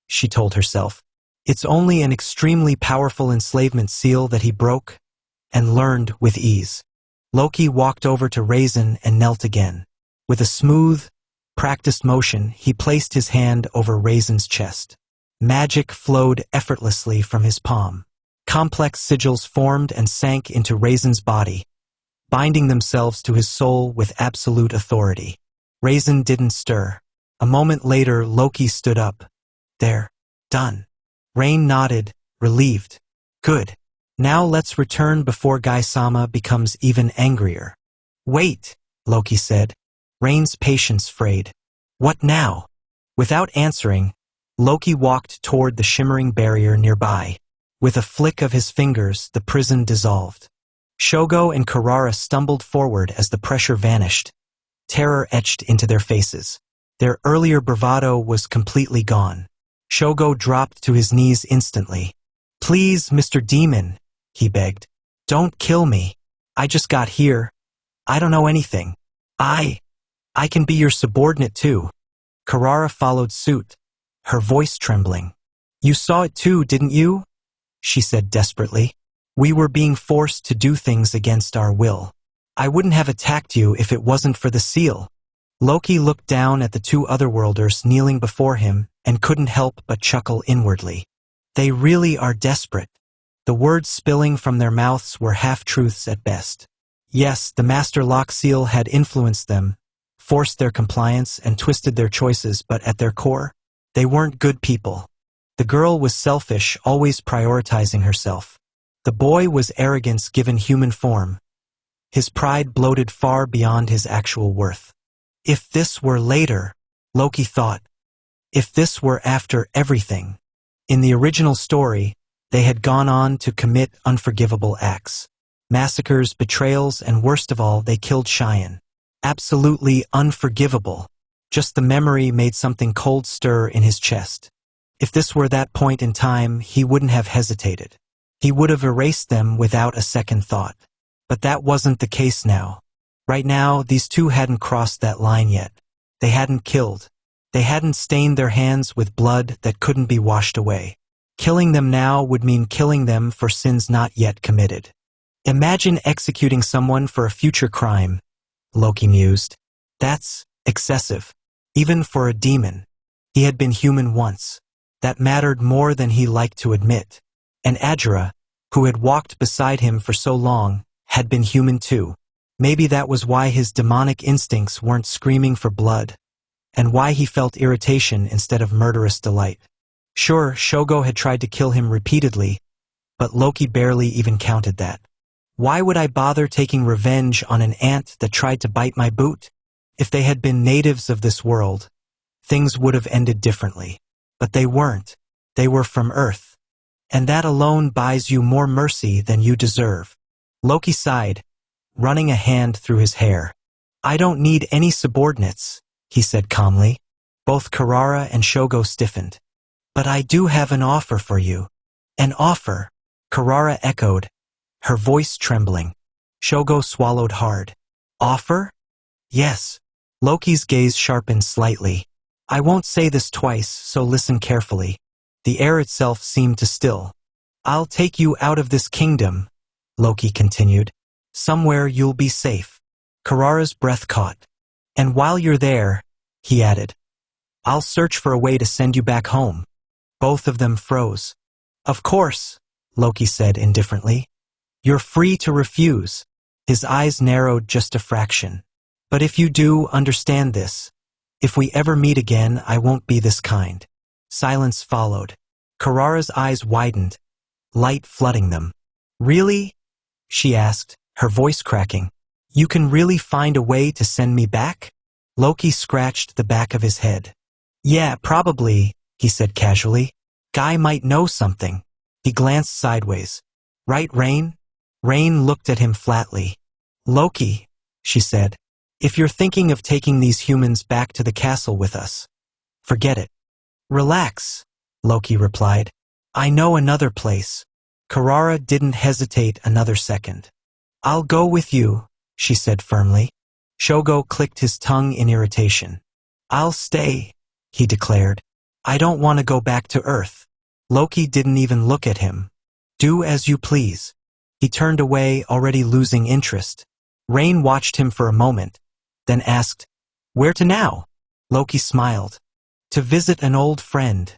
she told herself. It's only an extremely powerful enslavement seal that he broke and learned with ease. Loki walked over to Raisin and knelt again. With a smooth, practiced motion, he placed his hand over Raisin's chest. Magic flowed effortlessly from his palm. Complex sigils formed and sank into Raisin's body, binding themselves to his soul with absolute authority. Raisin didn't stir. A moment later, Loki stood up. There. Done. Rain nodded, relieved. Good. Now let's return before Guy-sama becomes even angrier. Wait, Loki said. Rain's patience frayed. What now? Without answering, Loki walked toward the shimmering barrier nearby. With a flick of his fingers, the prison dissolved. Shogo and Karara stumbled forward as the pressure vanished. Terror etched into their faces. Their earlier bravado was completely gone. Shogo dropped to his knees instantly. Please, Mr. Demon, he begged. Don't kill me. I just got here. I don't know anything. I can be your subordinate too. Karara followed suit, her voice trembling. You saw it too, didn't you? She said desperately. We were being forced to do things against our will. I wouldn't have attacked you if it wasn't for the seal. Loki looked down at the two otherworlders kneeling before him and couldn't help but chuckle inwardly. They really are desperate. The words spilling from their mouths were half-truths at best. Yes, the Master Lock Seal had influenced them, forced their compliance and twisted their choices, but at their core, they weren't good people. The girl was selfish, always prioritizing herself. The boy was arrogance given human form. His pride bloated far beyond his actual worth. If this were later, Loki thought. If this were after everything. In the original story, they had gone on to commit unforgivable acts. Massacres, betrayals, and worst of all, they killed Cheyenne. Absolutely unforgivable. Just the memory made something cold stir in his chest. If this were that point in time, he wouldn't have hesitated. He would have erased them without a second thought. But that wasn't the case now. Right now, these two hadn't crossed that line yet. They hadn't killed. They hadn't stained their hands with blood that couldn't be washed away. Killing them now would mean killing them for sins not yet committed. Imagine executing someone for a future crime, Loki mused. That's excessive, even for a demon. He had been human once. That mattered more than he liked to admit. And Ajura, who had walked beside him for so long, had been human too. Maybe that was why his demonic instincts weren't screaming for blood, and why he felt irritation instead of murderous delight. Sure, Shogo had tried to kill him repeatedly, but Loki barely even counted that. Why would I bother taking revenge on an ant that tried to bite my boot? If they had been natives of this world, things would have ended differently. But they weren't. They were from Earth. And that alone buys you more mercy than you deserve. Loki sighed, running a hand through his hair. I don't need any subordinates, he said calmly. Both Karara and Shogo stiffened. But I do have an offer for you. An offer, Karara echoed, her voice trembling. Shogo swallowed hard. Offer? Yes. Loki's gaze sharpened slightly. I won't say this twice, so listen carefully. The air itself seemed to still. I'll take you out of this kingdom, Loki continued. Somewhere you'll be safe. Karara's breath caught. And while you're there, he added, I'll search for a way to send you back home. Both of them froze. Of course, Loki said indifferently. You're free to refuse. His eyes narrowed just a fraction. But if you do, understand this. If we ever meet again, I won't be this kind. Silence followed. Karara's eyes widened, light flooding them. Really? She asked, her voice cracking. You can really find a way to send me back? Loki scratched the back of his head. Yeah, probably, he said casually. Guy might know something. He glanced sideways. Right, Rain? Rain looked at him flatly. Loki, she said. If you're thinking of taking these humans back to the castle with us, forget it. Relax, Loki replied. I know another place. Karara didn't hesitate another second. I'll go with you, she said firmly. Shogo clicked his tongue in irritation. I'll stay, he declared. I don't want to go back to Earth. Loki didn't even look at him. Do as you please. He turned away, already losing interest. Rain watched him for a moment, then asked, "Where to now?" Loki smiled. "To visit an old friend,"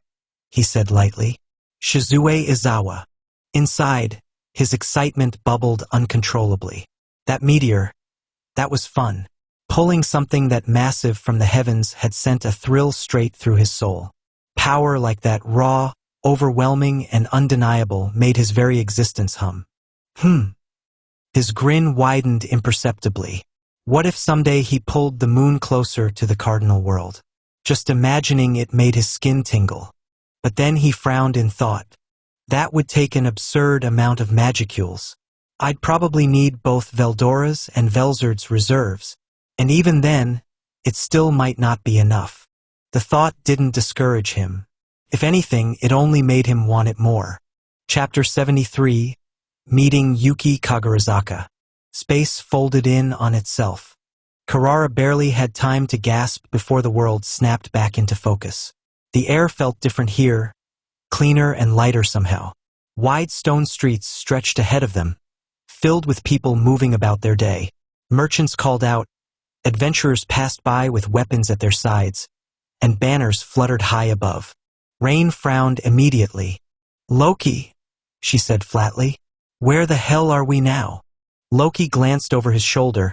he said lightly. "Shizue Izawa." Inside, his excitement bubbled uncontrollably. That meteor, that was fun. Pulling something that massive from the heavens had sent a thrill straight through his soul. Power like that, raw, overwhelming, and undeniable, made his very existence hum. His grin widened imperceptibly. What if someday he pulled the moon closer to the Cardinal World? Just imagining it made his skin tingle. But then he frowned in thought. That would take an absurd amount of magicules. I'd probably need both Veldora's and Velzard's reserves. And even then, it still might not be enough. The thought didn't discourage him. If anything, it only made him want it more. Chapter 73, Meeting Yuki Kagarizaka. Space folded in on itself. Carrara barely had time to gasp before the world snapped back into focus. The air felt different here, cleaner and lighter somehow. Wide stone streets stretched ahead of them, filled with people moving about their day. Merchants called out, adventurers passed by with weapons at their sides, and banners fluttered high above. Rain frowned immediately. "Loki," she said flatly, "where the hell are we now?" Loki glanced over his shoulder,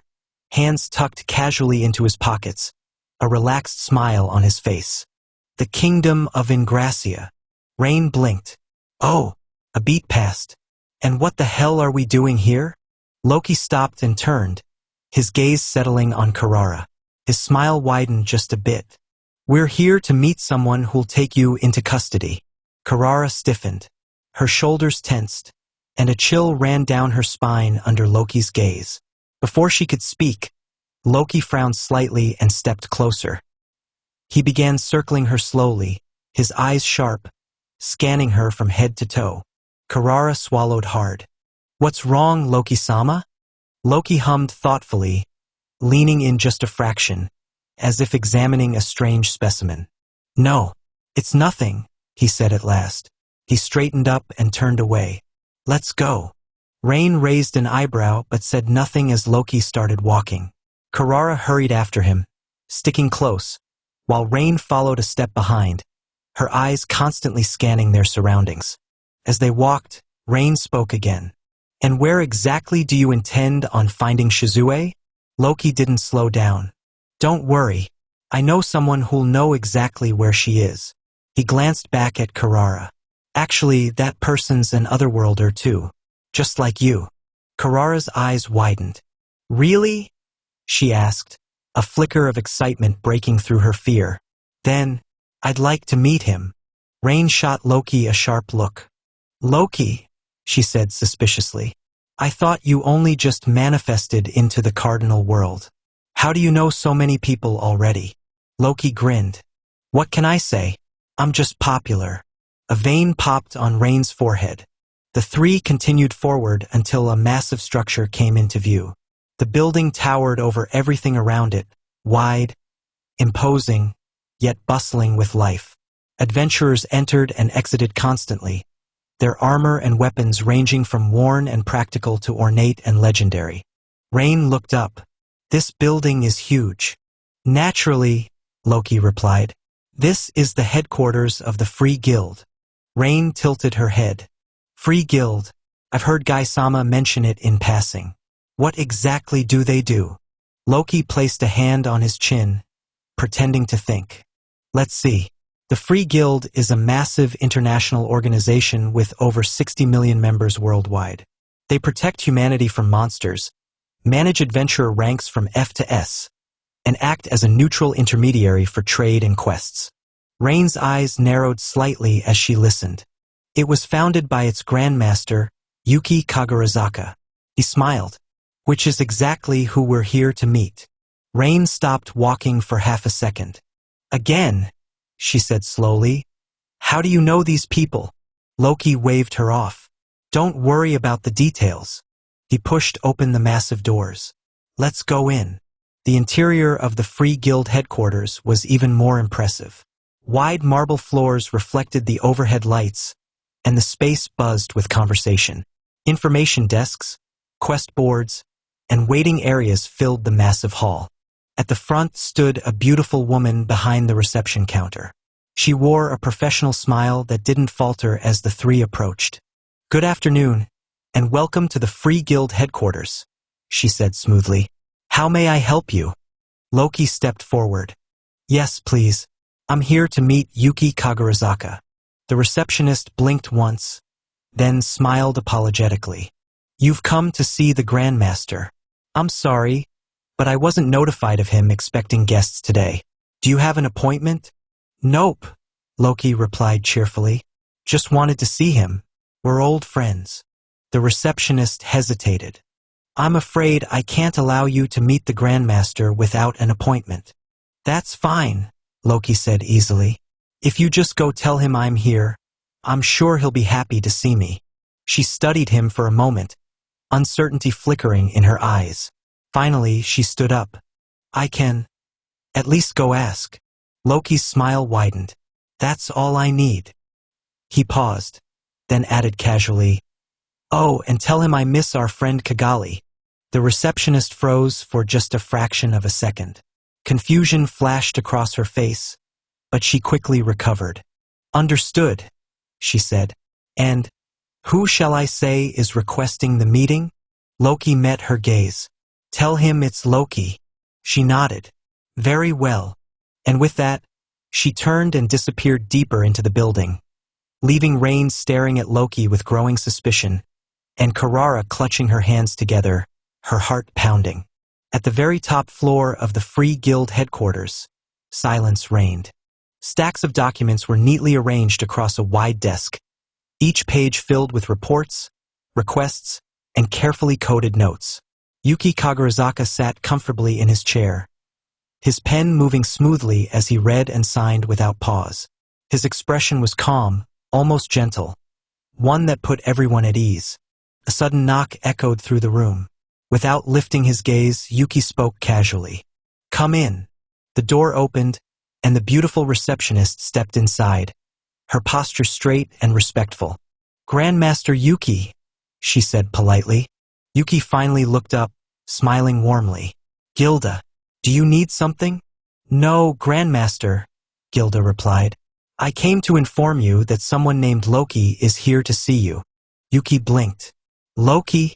hands tucked casually into his pockets, a relaxed smile on his face. "The kingdom of Ingracia." Rain blinked. "Oh, a beat passed. And what the hell are we doing here?" Loki stopped and turned, his gaze settling on Carrara. His smile widened just a bit. "We're here to meet someone who'll take you into custody." Carrara stiffened. Her shoulders tensed, and a chill ran down her spine under Loki's gaze. Before she could speak, Loki frowned slightly and stepped closer. He began circling her slowly, his eyes sharp, scanning her from head to toe. Carrara swallowed hard. "What's wrong, Loki-sama?" Loki hummed thoughtfully, leaning in just a fraction, as if examining a strange specimen. "No, it's nothing," he said at last. He straightened up and turned away. "Let's go." Rain raised an eyebrow but said nothing as Loki started walking. Carrara hurried after him, sticking close, while Rain followed a step behind, her eyes constantly scanning their surroundings. As they walked, Rain spoke again. "And where exactly do you intend on finding Shizue?" Loki didn't slow down. "Don't worry, I know someone who'll know exactly where she is." He glanced back at Carrara. "Actually, that person's an Otherworlder too, just like you." Carrara's eyes widened. "Really?" she asked, a flicker of excitement breaking through her fear. "Then, I'd like to meet him." Rain shot Loki a sharp look. "Loki," she said suspiciously, "I thought you only just manifested into the Cardinal World. How do you know so many people already?" Loki grinned. "What can I say? I'm just popular." A vein popped on Rain's forehead. The three continued forward until a massive structure came into view. The building towered over everything around it, wide, imposing, yet bustling with life. Adventurers entered and exited constantly, their armor and weapons ranging from worn and practical to ornate and legendary. Rain looked up. "This building is huge." "Naturally," Loki replied. "This is the headquarters of the Free Guild." Rain tilted her head. "Free Guild. I've heard Gai-sama mention it in passing. What exactly do they do?" Loki placed a hand on his chin, pretending to think. "Let's see. The Free Guild is a massive international organization with over 60 million members worldwide. They protect humanity from monsters, manage adventurer ranks from F to S, and act as a neutral intermediary for trade and quests." Rain's eyes narrowed slightly as she listened. "It was founded by its grandmaster, Yuki Kagarizaka." He smiled. "Which is exactly who we're here to meet." Rain stopped walking for half a second. "Again," she said slowly, "how do you know these people?" Loki waved her off. "Don't worry about the details." He pushed open the massive doors. "Let's go in." The interior of the Free Guild headquarters was even more impressive. Wide marble floors reflected the overhead lights, and the space buzzed with conversation. Information desks, quest boards, and waiting areas filled the massive hall. At the front stood a beautiful woman behind the reception counter. She wore a professional smile that didn't falter as the three approached. "Good afternoon, and welcome to the Free Guild headquarters," she said smoothly. "How may I help you?" Loki stepped forward. "Yes, please. I'm here to meet Yuki Kagarazaka." The receptionist blinked once, then smiled apologetically. "You've come to see the Grandmaster. I'm sorry, but I wasn't notified of him expecting guests today. Do you have an appointment?" "Nope," Loki replied cheerfully. "Just wanted to see him. We're old friends." The receptionist hesitated. "I'm afraid I can't allow you to meet the Grandmaster without an appointment." "That's fine," Loki said easily. "If you just go tell him I'm here, I'm sure he'll be happy to see me." She studied him for a moment, uncertainty flickering in her eyes. Finally, she stood up. "I can at least go ask." Loki's smile widened. "That's all I need." He paused, then added casually, "Oh, and tell him I miss our friend Kigali." The receptionist froze for just a fraction of a second. Confusion flashed across her face, but she quickly recovered. "Understood," she said. "And who shall I say is requesting the meeting?" Loki met her gaze. "Tell him it's Loki." She nodded. "Very well." And with that, she turned and disappeared deeper into the building, leaving Rain staring at Loki with growing suspicion, and Karara clutching her hands together, her heart pounding. At the very top floor of the Free Guild headquarters, silence reigned. Stacks of documents were neatly arranged across a wide desk, each page filled with reports, requests, and carefully coded notes. Yuki Kagarazaka sat comfortably in his chair, his pen moving smoothly as he read and signed without pause. His expression was calm, almost gentle, one that put everyone at ease. A sudden knock echoed through the room. Without lifting his gaze, Yuki spoke casually. "Come in." The door opened, and the beautiful receptionist stepped inside, her posture straight and respectful. "Grandmaster Yuki," she said politely. Yuki finally looked up, smiling warmly. "Gilda, do you need something?" "No, Grandmaster," Gilda replied. "I came to inform you that someone named Loki is here to see you." Yuki blinked. "Loki?"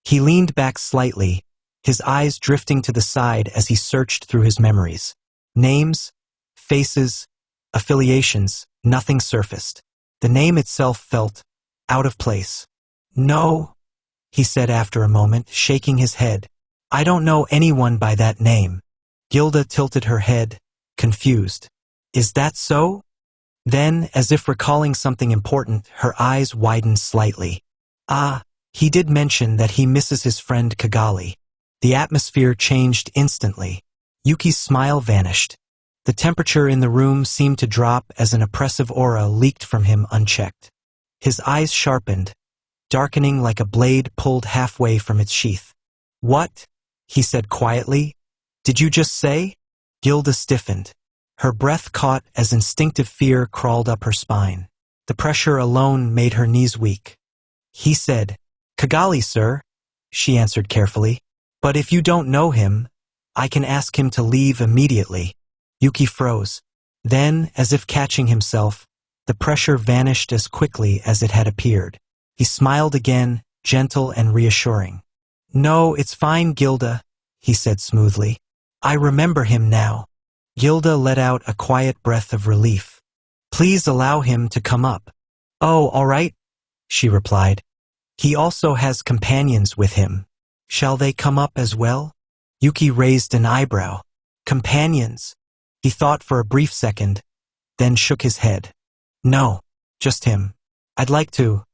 He leaned back slightly, his eyes drifting to the side as he searched through his memories. Names, faces, affiliations, nothing surfaced. The name itself felt out of place. "No," he said after a moment, shaking his head. "I don't know anyone by that name." Gilda tilted her head, confused. "Is that so?" Then, as if recalling something important, her eyes widened slightly. "Ah, he did mention that he misses his friend Kigali." The atmosphere changed instantly. Yuki's smile vanished. The temperature in the room seemed to drop as an oppressive aura leaked from him unchecked. His eyes sharpened, darkening like a blade pulled halfway from its sheath. "What?" he said quietly. "Did you just say?" Gilda stiffened. Her breath caught as instinctive fear crawled up her spine. The pressure alone made her knees weak. He said, "Kigali, sir," she answered carefully. "But if you don't know him, I can ask him to leave immediately." Yuki froze. Then, as if catching himself, the pressure vanished as quickly as it had appeared. He smiled again, gentle and reassuring. "No, it's fine, Gilda," he said smoothly. "I remember him now." Gilda let out a quiet breath of relief. "Please allow him to come up." "Oh, all right," she replied. "He also has companions with him. Shall they come up as well?" Yuki raised an eyebrow. "Companions?" He thought for a brief second, then shook his head. "No, just him. I'd like to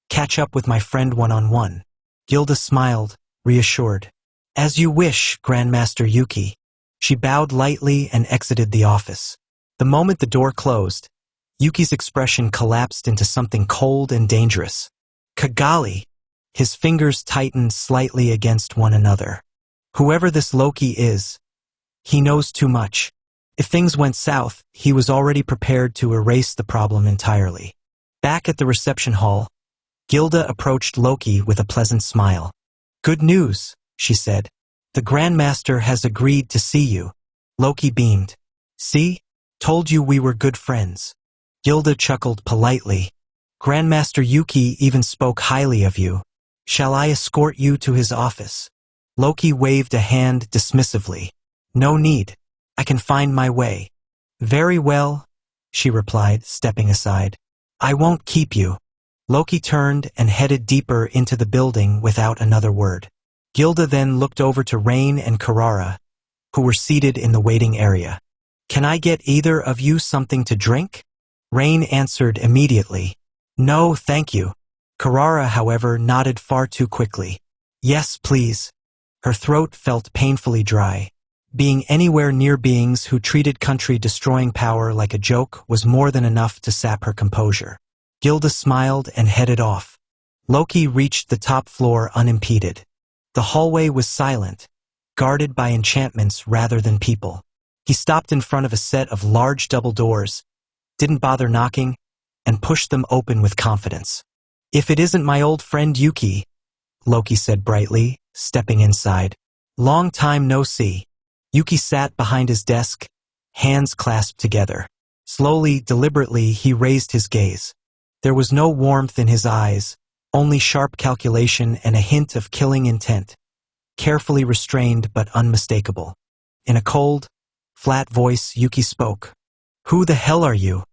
catch up with my friend one-on-one." Gilda smiled, reassured. "As you wish, Grandmaster Yuki." She bowed lightly and exited the office. The moment the door closed, Yuki's expression collapsed into something cold and dangerous. "Kigali!" His fingers tightened slightly against one another. Whoever this Loki is, he knows too much. If things went south, he was already prepared to erase the problem entirely. Back at the reception hall, Gilda approached Loki with a pleasant smile. "Good news," she said. The Grandmaster has agreed to see you. Loki beamed. See? Told you we were good friends. Gilda chuckled politely. Grandmaster Yuki even spoke highly of you. Shall I escort you to his office? Loki waved a hand dismissively. No need. I can find my way. Very well, she replied, stepping aside. I won't keep you. Loki turned and headed deeper into the building without another word. Gilda then looked over to Rain and Karara, who were seated in the waiting area. Can I get either of you something to drink? Rain answered immediately. No, thank you. Karara, however, nodded far too quickly. Yes, please. Her throat felt painfully dry. Being anywhere near beings who treated country-destroying power like a joke was more than enough to sap her composure. Gilda smiled and headed off. Loki reached the top floor unimpeded. The hallway was silent, guarded by enchantments rather than people. He stopped in front of a set of large double doors, didn't bother knocking, and pushed them open with confidence. If it isn't my old friend Yuki, Loki said brightly, stepping inside. Long time no see. Yuki sat behind his desk, hands clasped together. Slowly, deliberately, he raised his gaze. There was no warmth in his eyes, only sharp calculation and a hint of killing intent. Carefully restrained but unmistakable. In a cold, flat voice, Yuki spoke. Who the hell are you?